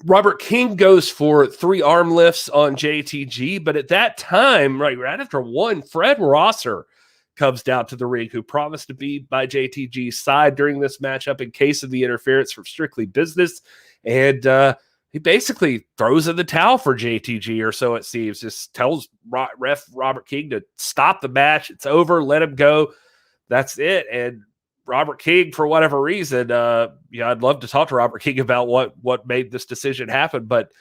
Robert King goes for 3 arm lifts on JTG, but at that time, right after one, Fred Rosser comes down to the ring, who promised to be by JTG's side during this matchup in case of the interference from Strictly Business. And he basically throws in the towel for JTG, or so it seems. Just tells ref Robert King to stop the match. It's over. Let him go. That's it. And Robert King, for whatever reason, I'd love to talk to Robert King about what made this decision happen, but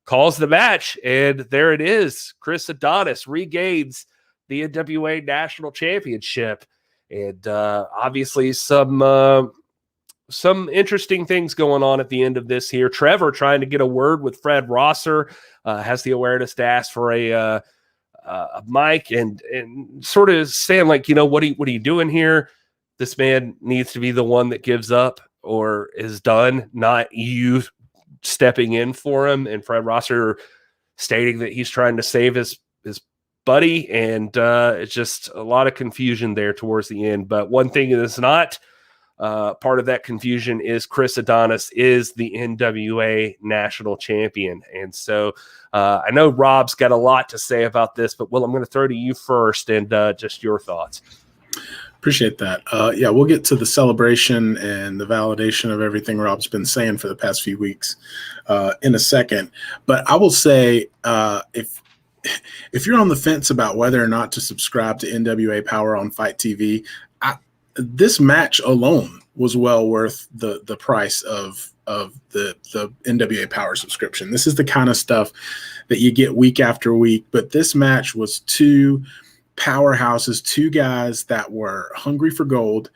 calls the match, and there it is. Chris Adonis regains the NWA National Championship, and obviously some interesting things going on at the end of this here. Trevor trying to get a word with Fred Rosser, has the awareness to ask for a mic and sort of saying like, what are you doing here? This man needs to be the one that gives up or is done, not you stepping in for him. And Fred Rosser stating that he's trying to save his buddy. And it's just a lot of confusion there towards the end. But one thing that's not part of that confusion is Chris Adonis is the NWA National Champion. And so I know Rob's got a lot to say about this, but Will, I'm going to throw to you first and just your thoughts.
Appreciate that. Yeah, we'll get to the celebration and the validation of everything Rob's been saying for the past few weeks in a second. But I will say, if you're on the fence about whether or not to subscribe to NWA Powerrr on Fight TV, this match alone was well worth the price of the NWA Powerrr subscription. This is the kind of stuff that you get week after week. But this match was two powerhouses, two guys that were hungry for gold.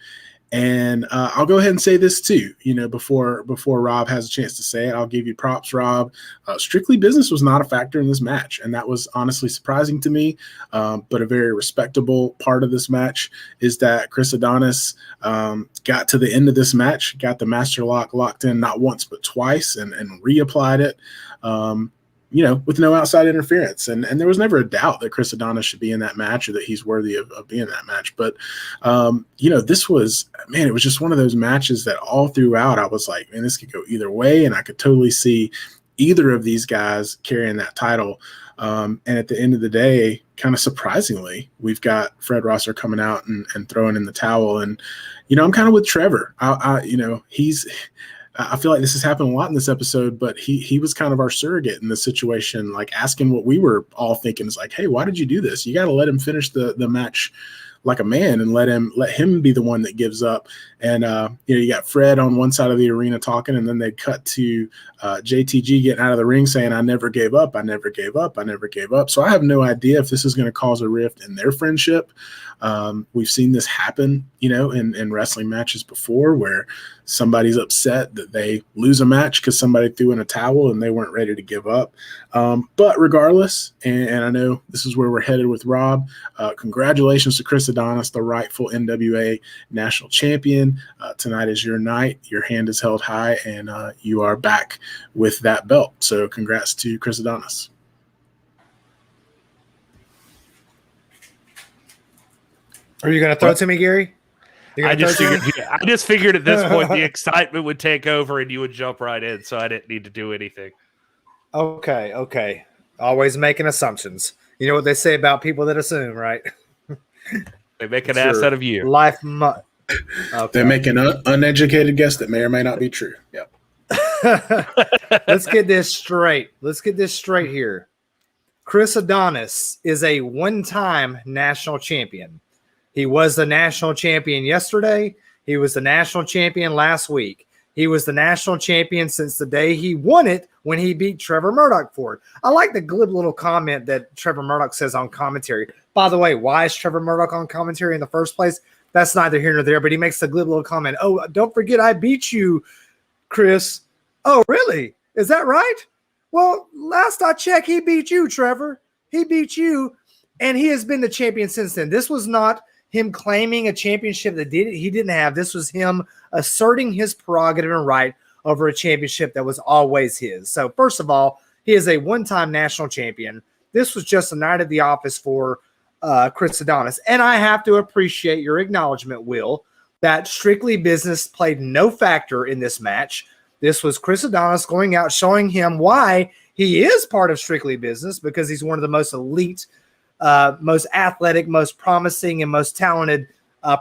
And I'll go ahead and say this too, before Rob has a chance to say it. I'll give you props, Rob. Strictly business was not a factor in this match, and that was honestly surprising to me. But a very respectable part of this match is that Chris Adonis got to the end of this match, got the master lock locked in not once but twice, and reapplied it. With no outside interference. And there was never a doubt that Chris Adonis should be in that match or that he's worthy of being in that match. But, this was, man, it was just one of those matches that all throughout I was like, man, this could go either way. And I could totally see either of these guys carrying that title. And at the end of the day, kind of surprisingly, we've got Fred Rosser coming out and throwing in the towel. And, I'm kind of with Trevor. I feel like this has happened a lot in this episode, but he was kind of our surrogate in this situation, like asking what we were all thinking is like, hey, why did you do this? You got to let him finish the match like a man and let him be the one that gives up. And, you got Fred on one side of the arena talking, and then they cut to JTG getting out of the ring saying, I never gave up. I never gave up. I never gave up. So I have no idea if this is going to cause a rift in their friendship. We've seen this happen, in wrestling matches before where somebody's upset that they lose a match because somebody threw in a towel and they weren't ready to give up. But regardless, and I know this is where we're headed with Rob, congratulations to Chris Adonis, the rightful NWA National Champion. Tonight is your night. Your hand is held high, and you are back with that belt. So congrats to Chris Adonis.
Are you going to throw it to me, Gary?
I just figured at this point the excitement would take over and you would jump right in, so I didn't need to do anything.
Okay. Always making assumptions. You know what they say about people that assume, right?
They make an ass out of you.
Okay. They make an uneducated guess that may or may not be true. Yep.
Let's get this straight. Here. Chris Adonis is a one-time national champion. He was the national champion yesterday. He was the national champion last week. He was the national champion since the day he won it when he beat Trevor Murdoch for it. I like the glib little comment that Trevor Murdoch says on commentary. By the way, why is Trevor Murdoch on commentary in the first place? That's neither here nor there, but he makes the glib little comment. Oh, don't forget I beat you, Chris. Oh, really? Is that right? Well, last I checked, he beat you, Trevor. He beat you, and he has been the champion since then. This was not him claiming a championship that he didn't have. This was him asserting his prerogative and right over a championship that was always his. So first of all, he is a one-time national champion. This was just a night at the office for Chris Adonis. And I have to appreciate your acknowledgement, Will, that strictly business played no factor in this match. This was Chris Adonis going out, showing him why he is part of strictly business, because he's one of the most elite, most athletic, most promising, and most talented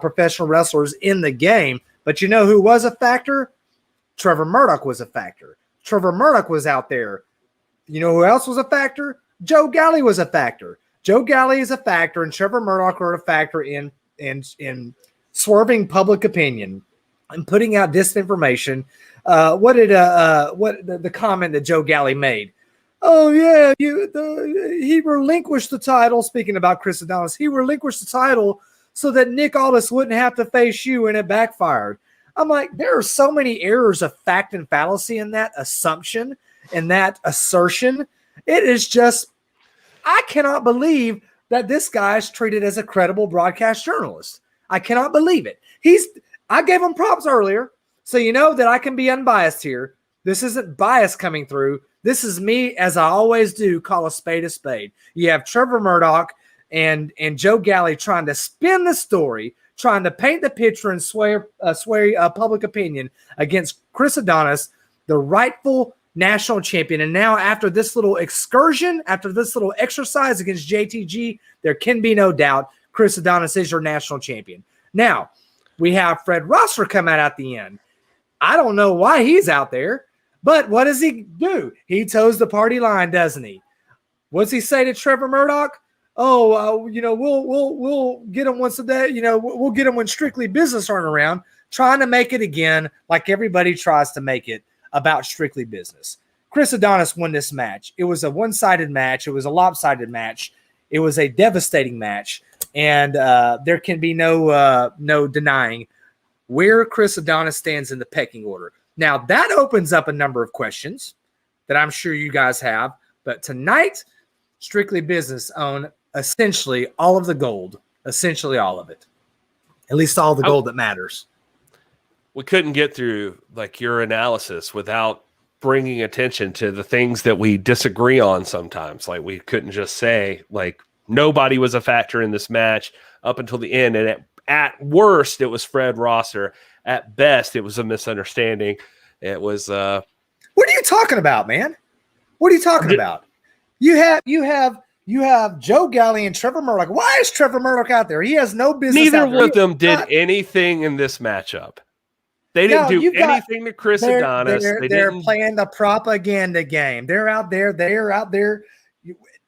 professional wrestlers in the game. But you know who was a factor? Trevor Murdoch was a factor. Trevor Murdoch was out there. You know who else was a factor? Joe Galli was a factor. Joe Galli is a factor, and Trevor Murdoch are a factor in swerving public opinion and putting out disinformation. What the comment that Joe Galley made? Oh yeah, he relinquished the title. Speaking about Chris Adonis, he relinquished the title so that Nick Aldis wouldn't have to face you, and it backfired. I'm like, there are so many errors of fact and fallacy in that assumption and that assertion. It is just, I cannot believe that this guy is treated as a credible broadcast journalist. I cannot believe it. I gave him props earlier, so you know that I can be unbiased here. This isn't bias coming through. This is me, as I always do, call a spade a spade. You have Trevor Murdoch and Joe Galley trying to spin the story, trying to paint the picture and sway public opinion against Chris Adonis, the rightful national champion. And now after this little excursion, after this little exercise against JTG, there can be no doubt Chris Adonis is your national champion. Now, we have Fred Rosser come out at the end. I don't know why he's out there, but what does he do? He toes the party line, doesn't he? What's he say to Trevor Murdoch? Oh, we'll get him once a day. We'll get him when Strictly Business aren't around, trying to make it again like everybody tries to make it about Strictly Business. Chris Adonis won this match. It was a one-sided match. It was a lopsided match. It was a devastating match, and there can be no denying where Chris Adonis stands in the pecking order. Now, that opens up a number of questions that I'm sure you guys have, but tonight, Strictly Business own essentially all of the gold, essentially all of it, at least all the gold that matters.
We couldn't get through like your analysis without bringing attention to the things that we disagree on sometimes. Like we couldn't just say like nobody was a factor in this match up until the end. And at worst, it was Fred Rosser. At best, it was a misunderstanding. It was. What
are you talking about, man? What are you talking about? You have Joe Galley and Trevor Murdoch. Why is Trevor Murdoch out there? He has no business.
Neither one of them did anything in this matchup. They didn't do anything to Chris Adonis.
They're playing the propaganda game. They're out there.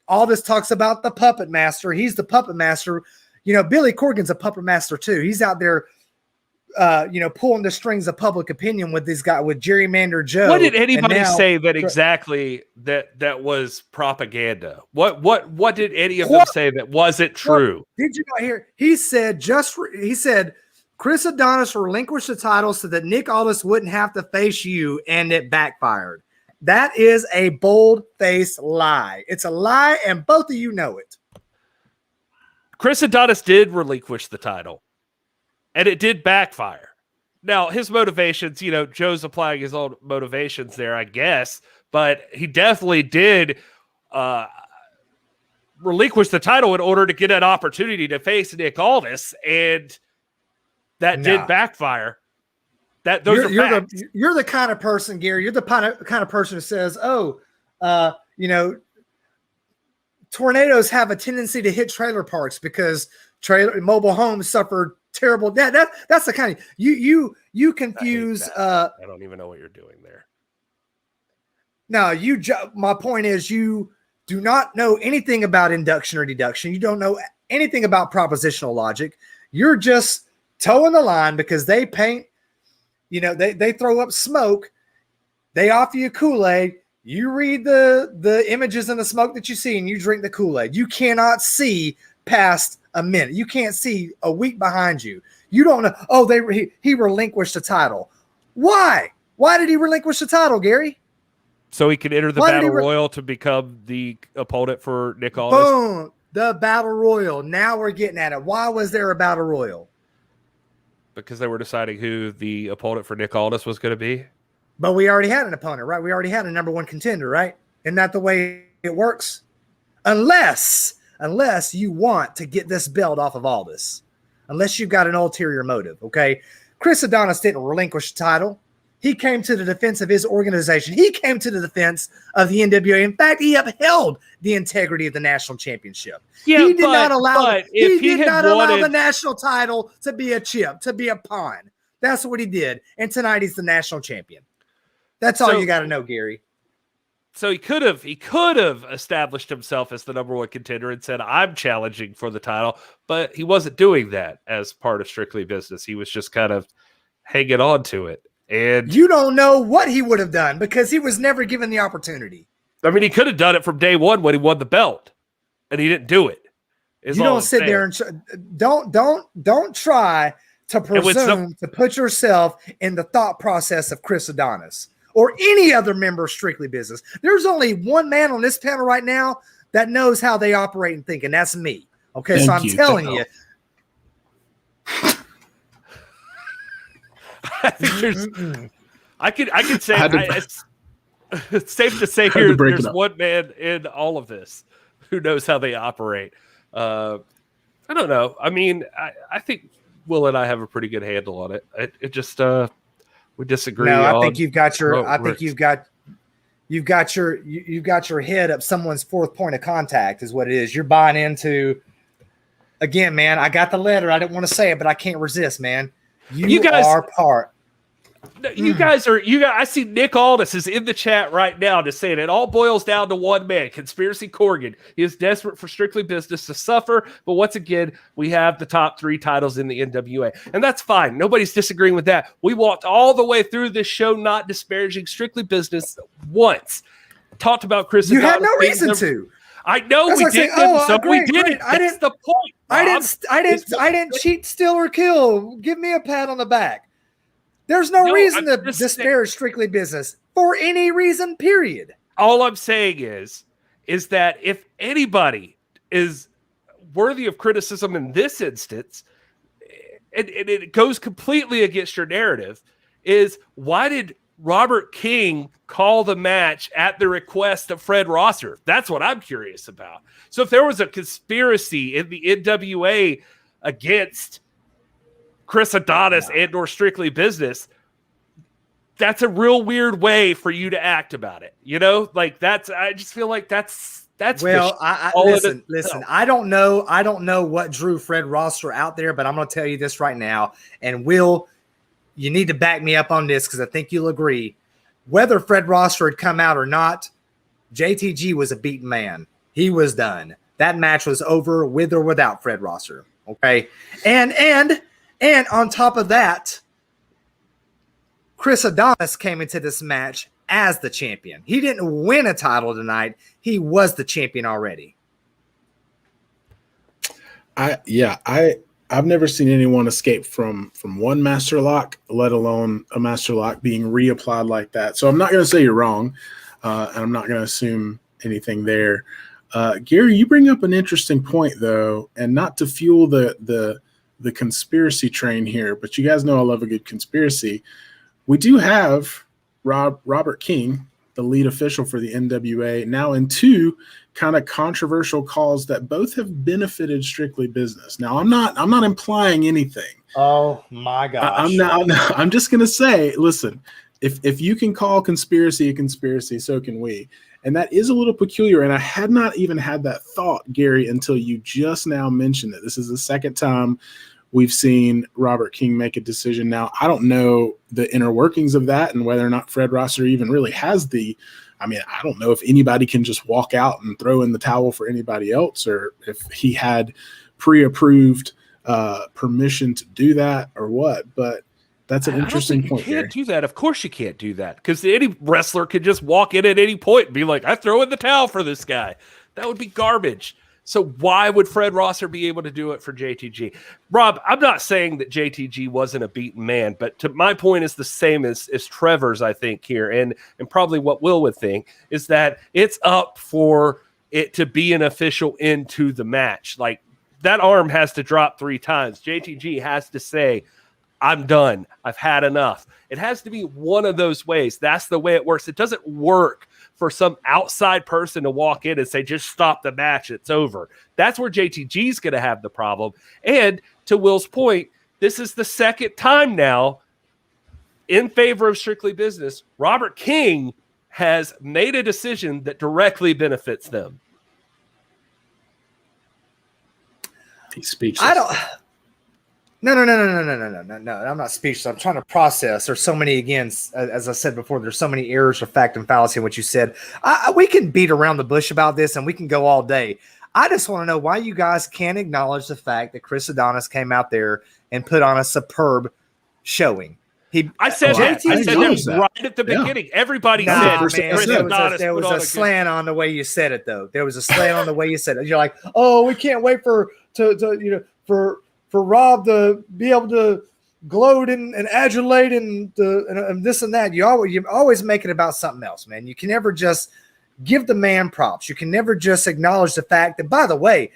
All this talks about the puppet master. He's the puppet master. Billy Corgan's a puppet master too. He's out there, pulling the strings of public opinion with this guy, with Gerrymander Joe.
What did anybody say that exactly that was propaganda? What did any of them say that wasn't true?
Did you not hear? He said Chris Adonis relinquished the title so that Nick Aldis wouldn't have to face you, and it backfired. That is a bold-faced lie. It's a lie, and both of you know it.
Chris Adonis did relinquish the title, and it did backfire. Now, his motivations, Joe's applying his own motivations there, I guess, but he definitely did relinquish the title in order to get an opportunity to face Nick Aldis, and that did backfire. Those are facts.
You're the kind of person, Gary. You're the kind of person who says, tornadoes have a tendency to hit trailer parks because mobile homes suffered terrible. That's the kind of you confuse.
I don't even know what you're doing there.
No, my point is you do not know anything about induction or deduction. You don't know anything about propositional logic. You're just toeing the line because they paint. They throw up smoke. They offer you Kool-Aid. You read the images and the smoke that you see, and you drink the Kool-Aid. You cannot see past a minute. You can't see a week behind you. You don't know. Oh, he relinquished the title. Why? Why did he relinquish the title, Gary?
So he could enter the Battle Royal to become the opponent for Nick Aldis.
Boom. The Battle Royal. Now we're getting at it. Why was there a Battle Royal?
Because they were deciding who the opponent for Nick Aldis was going to be.
But we already had an opponent, right? We already had a number one contender, right? Isn't that the way it works? Unless you want to get this belt off of Aldis. Unless you've got an ulterior motive, okay? Chris Adonis didn't relinquish the title. He came to the defense of his organization. He came to the defense of the NWA. In fact, he upheld the integrity of the national championship.
Yeah,
he did not allow
the
national title to be a chip, to be a pawn. That's what he did. And tonight he's the national champion. That's all you got to know, Gary.
So he could have established himself as the number one contender and said, I'm challenging for the title, but he wasn't doing that as part of Strictly Business. He was just kind of hanging on to it. And
you don't know what he would have done because he was never given the opportunity.
I mean, he could have done it from day one when he won the belt, and he didn't do it.
You don't sit there and don't try to presume to put yourself in the thought process of Chris Adonis or any other member of Strictly Business. There's only one man on this panel right now that knows how they operate and think, and that's me. Okay, so I'm telling you.
I think there's. I could say it's safe to say here there's one man in all of this who knows how they operate. I don't know. I mean, I think Wil and I have a pretty good handle on it. It just we disagree.
No, I think you've got your. I think you've got your head up someone's fourth point of contact is what it is. You're buying into. Again, man, I got the letter. I didn't want to say it, but I can't resist, man. You guys are part.
You guys are. I see Nick Aldis is in the chat right now to say it all boils down to one man, Conspiracy Corgan. He is desperate for Strictly Business to suffer, but once again, we have the top 3 titles in the NWA, and that's fine. Nobody's disagreeing with that. We walked all the way through this show, not disparaging Strictly Business once. Talked about Chris.
You had no reason to.
I know we didn't. We didn't. That's the point.
Bob. I didn't cheat, steal, or kill. Give me a pat on the back. There's no reason to disparage Strictly Business for any reason, period.
All I'm saying is that if anybody is worthy of criticism in this instance, and it goes completely against your narrative, is why did Robert King call the match at the request of Fred Rosser? That's what I'm curious about. So if there was a conspiracy in the NWA against Chris Adonis and or Strictly Business, that's a real weird way for you to act about it. You know, like I just feel like that's
well, listen, I don't know what drew Fred Rosser out there, but I'm going to tell you this right now. And Wil, you need to back me up on this because I think you'll agree. Whether Fred Rosser had come out or not, JTG was a beaten man. He was done. That match was over with or without Fred Rosser. Okay. And on top of that, Chris Adonis came into this match as the champion. He didn't win a title tonight. He was the champion already.
I've never seen anyone escape from one master lock, let alone a master lock being reapplied like that. So I'm not going to say you're wrong, and I'm not going to assume anything there. Gary, you bring up an interesting point, though, and not to fuel the conspiracy train here, but you guys know I love a good conspiracy. We do have Robert King, the lead official for the NWA, now in 2 kind of controversial calls that both have benefited Strictly Business. Now, I'm not implying anything.
Oh my gosh!
I'm just gonna say, listen, if you can call conspiracy a conspiracy, so can we. And that is a little peculiar. And I had not even had that thought, Gary, until you just now mentioned it. This is the second time we've seen Robert King make a decision. Now, I don't know the inner workings of that and whether or not Fred Rosser even really has I don't know if anybody can just walk out and throw in the towel for anybody else, or if he had pre-approved permission to do that or what. But that's an interesting point.
You can't do that. Of course you can't do that, because any wrestler could just walk in at any point and be like, I throw in the towel for this guy. That would be garbage. So why would Fred Rosser be able to do it for JTG? Rob, I'm not saying that JTG wasn't a beaten man, but my point is the same as Trevor's, I think, here, and probably what Wil would think, is that it's up for it to be an official end to the match. Like, that arm has to drop 3 times. JTG has to say, I'm done. I've had enough. It has to be one of those ways. That's the way it works. It doesn't work for some outside person to walk in and say, just stop the match, it's over. That's where JTG is going to have the problem. And to Wil's point, this is the second time now in favor of Strictly Business. Robert King has made a decision that directly benefits them.
He's speechless.
No. I'm not speechless. I'm trying to process. There's so many, again, as I said before, there's so many errors of fact and fallacy in what you said. We can beat around the bush about this and we can go all day. I just want to know why you guys can't acknowledge the fact that Chris Adonis came out there and put on a superb showing.
I said that right at the beginning. Everybody said Chris Adonis.
There was a slant on the way you said it, though. There was a slant on the way you said it. You're like, oh, we can't wait for Rob to be able to gloat and adulate and this and that. You always make it about something else, man. You can never just give the man props. You can never just acknowledge the fact that, by the way,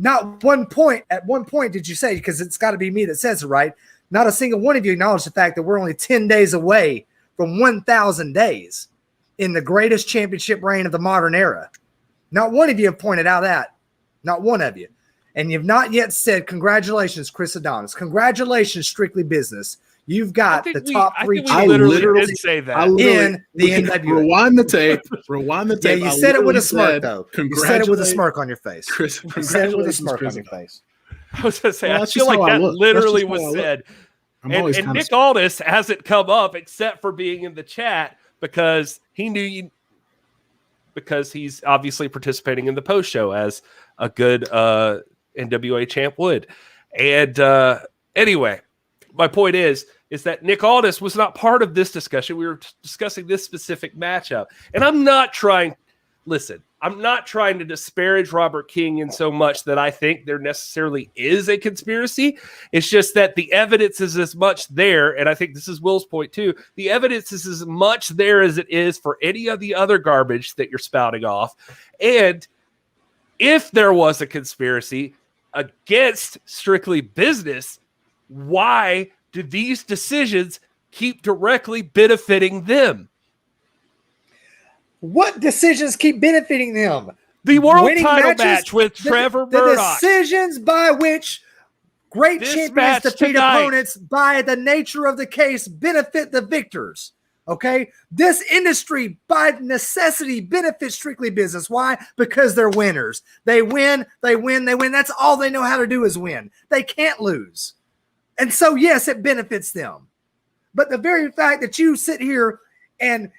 at one point did you say, because it's got to be me that says it, right? Not a single one of you acknowledged the fact that we're only 10 days away from 1,000 days in the greatest championship reign of the modern era. Not one of you have pointed out that. Not one of you. And you've not yet said, congratulations, Chris Adonis. Congratulations, Strictly Business. You've got the top three.
I literally did say that
in the NWA.
Rewind the tape.
Yeah, you said it with a smirk, though. You said it with a smirk on your face.
Chris,
you said it with a smirk on your face.
I was going to say, I feel like that literally was said. And Nick Aldis hasn't come up except for being in the chat because he knew you, because he's obviously participating in the post show as a good NWA champ would. And anyway, my point is that Nick Aldis was not part of this discussion. We were discussing this specific matchup. And I'm not trying to disparage Robert King in so much that I think there necessarily is a conspiracy. It's just that the evidence is as much there, and I think this is Will's point too, the evidence is as much there as it is for any of the other garbage that you're spouting off. And if there was a conspiracy against Strictly Business, why do these decisions keep directly benefiting them?
What decisions keep benefiting them?
The world title match with Trevor Murdoch.
The decisions by which great champions defeat opponents by the nature of the case benefit the victors. Okay? This industry by necessity benefits Strictly Business. Why? Because they're winners. They win. That's all they know how to do is win. They can't lose. And so, yes, it benefits them. But the very fact that you sit here and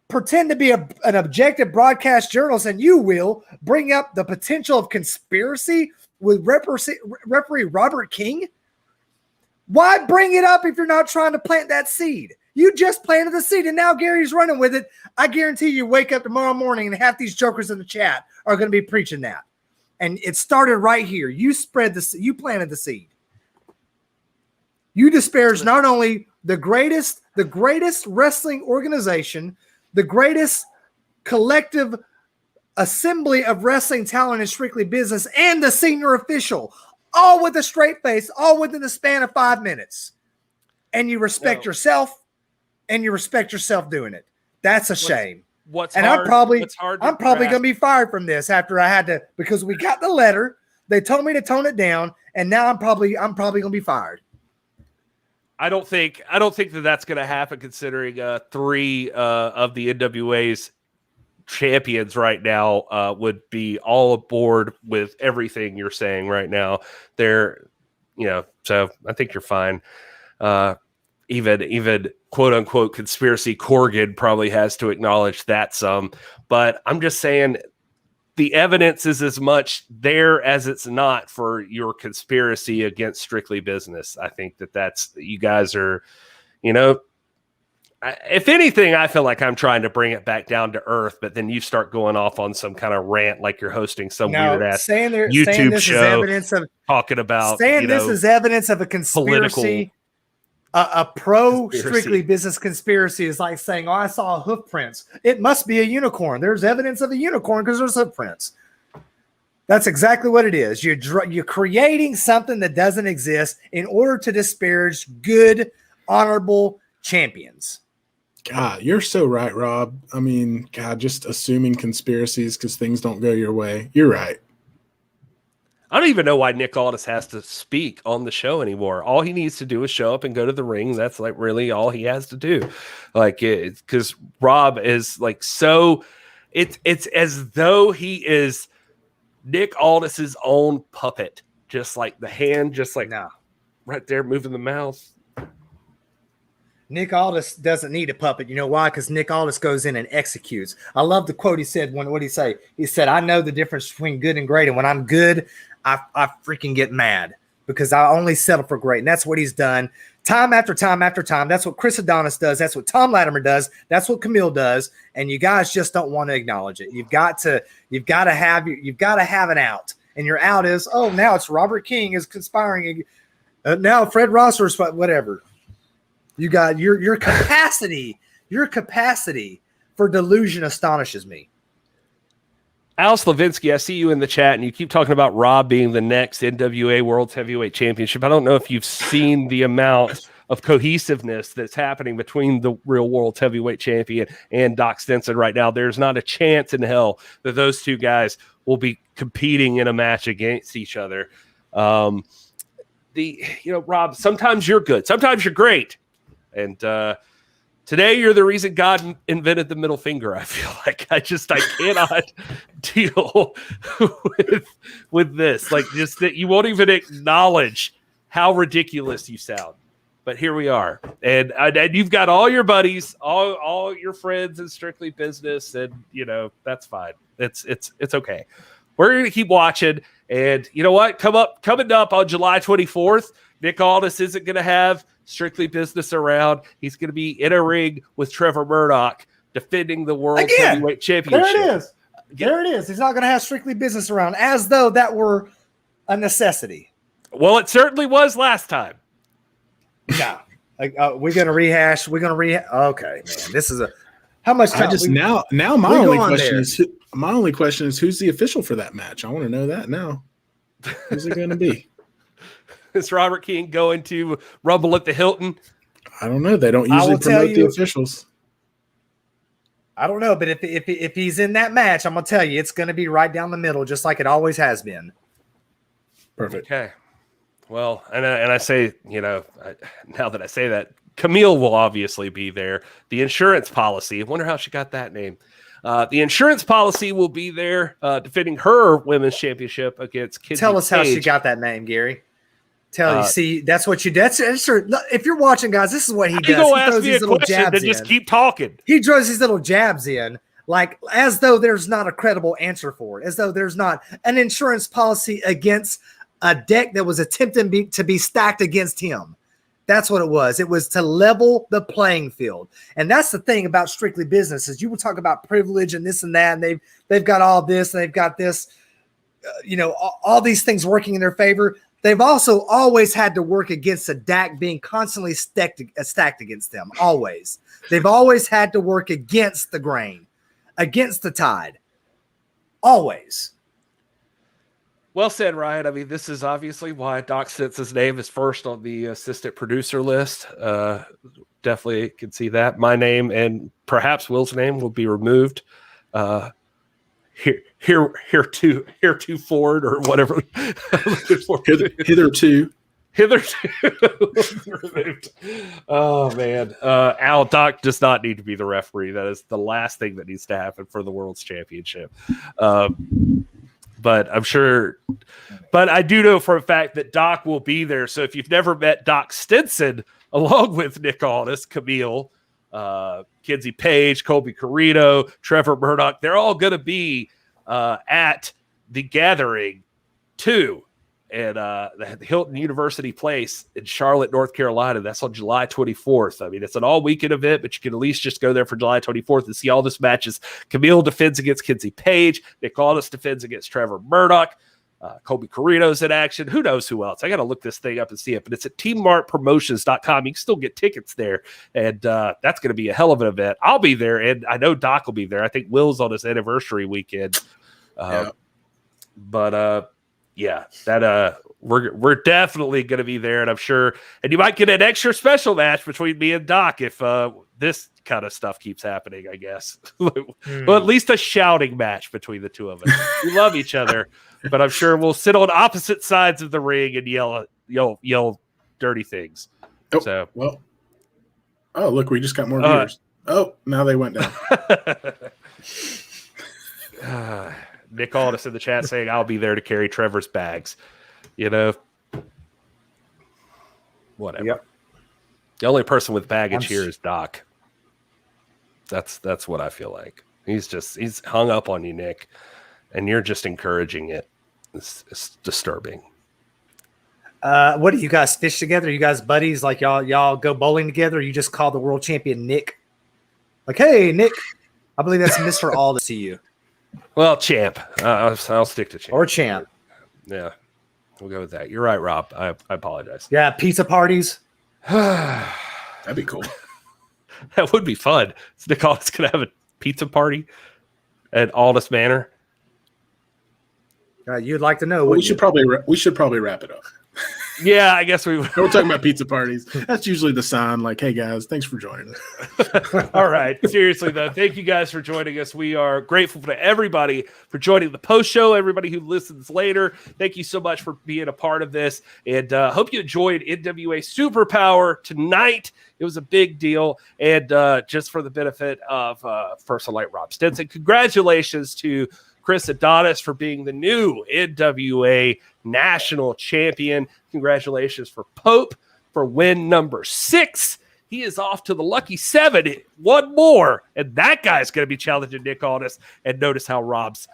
pretend to be an objective broadcast journalist, and you will bring up the potential of conspiracy with referee Robert King. Why bring it up if you're not trying to plant that seed? You just planted the seed, and now Gary's running with it. I guarantee you wake up tomorrow morning and half these jokers in the chat are going to be preaching that. And it started right here. You planted the seed. You disparaged not only the greatest wrestling organization, the greatest collective assembly of wrestling talent in Strictly Business, and the senior official, all with a straight face, all within the span of 5 minutes. And you respect yourself, and you respect yourself doing it. That's a shame. I'm probably going to be fired from this after I had to, because we got the letter. They told me to tone it down, and now I'm probably going to be fired.
I don't think that that's going to happen, considering three of the NWA's champions right now would be all aboard with everything you're saying right now. They're, so I think you're fine. Even quote unquote conspiracy Corgan probably has to acknowledge that some, but I'm just saying the evidence is as much there as it's not for your conspiracy against Strictly Business. I think that's you guys are, if anything, I feel like I'm trying to bring it back down to earth, but then you start going off on some kind of rant like you're hosting some weird ass YouTube show talking about
this is evidence of a conspiracy. A pro Strictly Business conspiracy is like saying, "Oh, I saw hoof prints. It must be a unicorn. There's evidence of a unicorn because there's hoof prints." That's exactly what it is. You're creating something that doesn't exist in order to disparage good, honorable champions.
God, you're so right, Rob. I mean, God, just assuming conspiracies because things don't go your way. You're right.
I don't even know why Nick Aldis has to speak on the show anymore. All he needs to do is show up and go to the ring. That's like really all he has to do. Like, because Rob is like, so it's as though he is Nick Aldis's own puppet, just like the hand, just like, right there moving the mouth.
Nick Aldis doesn't need a puppet. You know why? Because Nick Aldis goes in and executes. I love the quote he said. What did he say? He said, I know the difference between good and great. And when I'm good, I freaking get mad because I only settle for great. And that's what he's done time after time after time. That's what Chris Adonis does. That's what Tom Latimer does. That's what Camille does. And you guys just don't want to acknowledge it. You've got to have an out. And your out is, oh, now it's Robert King is conspiring. Now Fred Rosser is whatever. You got your capacity. Your capacity for delusion astonishes me.
Al Slavinsky, I see you in the chat, and you keep talking about Rob being the next NWA World Heavyweight Championship. I don't know if you've seen the amount of cohesiveness that's happening between the real World Heavyweight Champion and Doc Stinson right now. There's not a chance in hell that those two guys will be competing in a match against each other. Rob, sometimes you're good, sometimes you're great. And today you're the reason God invented the middle finger. I feel like I cannot deal with this. Like, just that you won't even acknowledge how ridiculous you sound. But here we are. And you've got all your buddies, all your friends in Strictly Business. And, that's fine. It's okay. We're going to keep watching. And you know what? Coming up on July 24th, Nick Aldis isn't going to have Strictly Business around. He's going to be in a ring with Trevor Murdoch defending the World Heavyweight Championship.
There it is. He's not going to have Strictly Business around as though that were a necessity.
Well, it certainly was last time.
No. We're going to rehash. Okay, man. This is how much time?
My only question is who's the official for that match? I want to know that now. Who's it going to be?
Is Robert King going to Rumble at the Hilton?
I don't know. They don't usually promote the officials.
I don't know, but if he's in that match, I'm gonna tell you, it's gonna be right down the middle, just like it always has been.
Perfect.
Okay. Well, and I say, now that I say that, Camille will obviously be there. The insurance policy. I wonder how she got that name. The insurance policy will be there defending her women's championship against Kinsey
Tell us
Page.
How she got that name, Gary. See, that's what you. That's if you're watching, guys. This is what he does.
Go ask me a question and just keep talking.
He throws these little jabs in, like as though there's not a credible answer for it, as though there's not an insurance policy against a deck that was attempting to be stacked against him. That's what it was. It was to level the playing field, and that's the thing about Strictly Business is you will talk about privilege and this and that, and they've got all this, and they've got this, all these things working in their favor. They've also always had to work against a deck being constantly stacked against them. Always. They've always had to work against the grain, against the tide. Always.
Well said, Ryan. I mean, this is obviously why Doc Stinson's name is first on the assistant producer list. Definitely can see that. My name and perhaps Will's name will be removed. Heretofore or whatever.
Hitherto.
Removed. Oh man. Doc does not need to be the referee. That is the last thing that needs to happen for the World's Championship. But I'm sure, but I do know for a fact that Doc will be there. So if you've never met Doc Stinson, along with Nick Aldis, Camille, Kinsey Page, Colby Corino, Trevor Murdoch, they're all going to be at the gathering too, at the Hilton University Place in Charlotte, North Carolina. That's on July 24th. I mean, it's an all-weekend event, but you can at least just go there for July 24th and see all this matches. Camille defends against Kinsey Page. Nick Aldis defends against Trevor Murdoch. Colby Corino's in action. Who knows who else? I got to look this thing up and see it, but it's at teammartpromotions.com. You can still get tickets there, and that's going to be a hell of an event. I'll be there, and I know Doc will be there. I think Will's on his anniversary weekend. But we're definitely going to be there, and I'm sure, and you might get an extra special match between me and Doc if this kind of stuff keeps happening, I guess. Well, at least a shouting match between the two of us. We love each other, but I'm sure we'll sit on opposite sides of the ring and yell dirty things.
Look, we just got more viewers. Now they went down.
Nick Aldis in the chat saying I'll be there to carry Trevor's bags. Whatever.
Yep.
The only person with baggage here is Doc. That's what I feel like. He's hung up on you, Nick, and you're just encouraging it. It's disturbing.
What do you guys fish together? You guys buddies? Like y'all go bowling together? Or you just call the world champion Nick? Like, hey, Nick. I believe that's Mr. Aldis to you.
Well, champ. I'll stick to champ.
Or champ.
Yeah, we'll go with that. You're right, Rob. I apologize.
Yeah, pizza parties.
That'd be cool.
That would be fun. Is Nick Aldis going to have a pizza party at Aldis Manor?
You'd like to know.
We should probably wrap it up.
Yeah, I guess we're
talking about pizza parties. That's usually the sign, like, hey guys, thanks for joining us.
All right. Seriously though, thank you guys for joining us. We are grateful to everybody for joining the post show, everybody who listens later. Thank you so much for being a part of this, and hope you enjoyed NWA Superpower tonight. It was a big deal, and just for the benefit of first like Rob Stinson, congratulations to Chris Adonis for being the new NWA National Champion. Congratulations for Pope for win number 6. He is off to the lucky 7. One more, and that guy's going to be challenging Nick Aldis. And notice how Rob's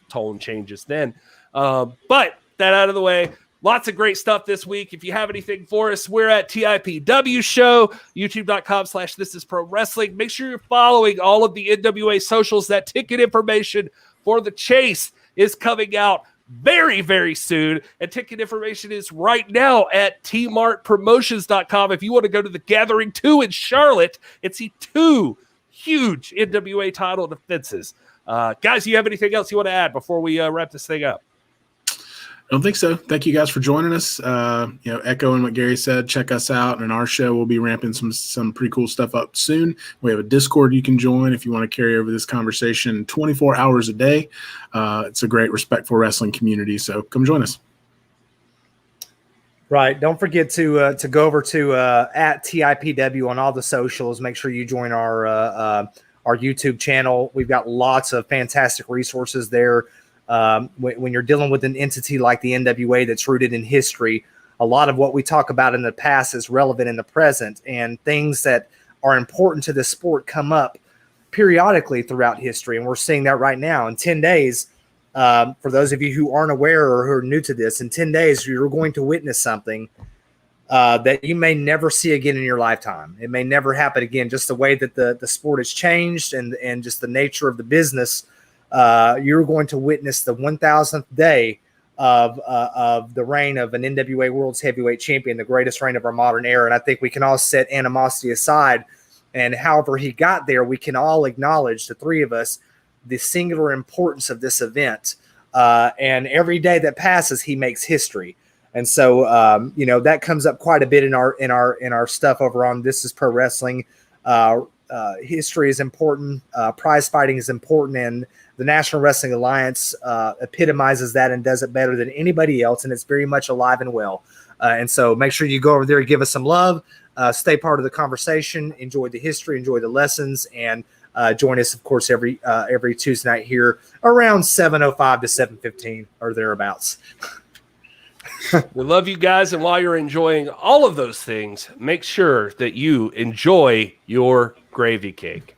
tone changes then. But that out of the way, lots of great stuff this week. If you have anything for us, we're at TIPW Show, youtube.com/ThisIsProWrestling. Make sure you're following all of the NWA socials. That ticket information for the chase is coming out very, very soon. And ticket information is right now at tmartpromotions.com. If you want to go to the Gathering 2 in Charlotte and see 2 huge NWA title defenses. Guys, do you have anything else you want to add before we wrap this thing up?
I don't think so. Thank you guys for joining us. Echoing what Gary said, check us out. And our show will be ramping some pretty cool stuff up soon. We have a Discord you can join if you want to carry over this conversation 24 hours a day. It's a great, respectful wrestling community. So come join us.
Right. Don't forget to go over to at TIPW on all the socials. Make sure you join our YouTube channel. We've got lots of fantastic resources there. When you're dealing with an entity like the NWA that's rooted in history, a lot of what we talk about in the past is relevant in the present, and things that are important to the sport come up periodically throughout history. And we're seeing that right now. In 10 days, for those of you who aren't aware or who are new to this, in 10 days, you're going to witness something that you may never see again in your lifetime. It may never happen again, just the way that the sport has changed and just the nature of the business. You're going to witness the 1,000th day of the reign of an NWA World Heavyweight Champion, the greatest reign of our modern era. And I think we can all set animosity aside. And however he got there, we can all acknowledge, the three of us, the singular importance of this event. And every day that passes, he makes history. And so, that comes up quite a bit in our stuff over on This Is Pro Wrestling. History is important. Prize fighting is important, and the National Wrestling Alliance epitomizes that and does it better than anybody else, and it's very much alive and well. And so make sure you go over there and give us some love, stay part of the conversation, enjoy the history, enjoy the lessons, and join us, of course, every Tuesday night here around 7:05 to 7:15 or thereabouts.
We love you guys, and while you're enjoying all of those things, make sure that you enjoy your gravy cake.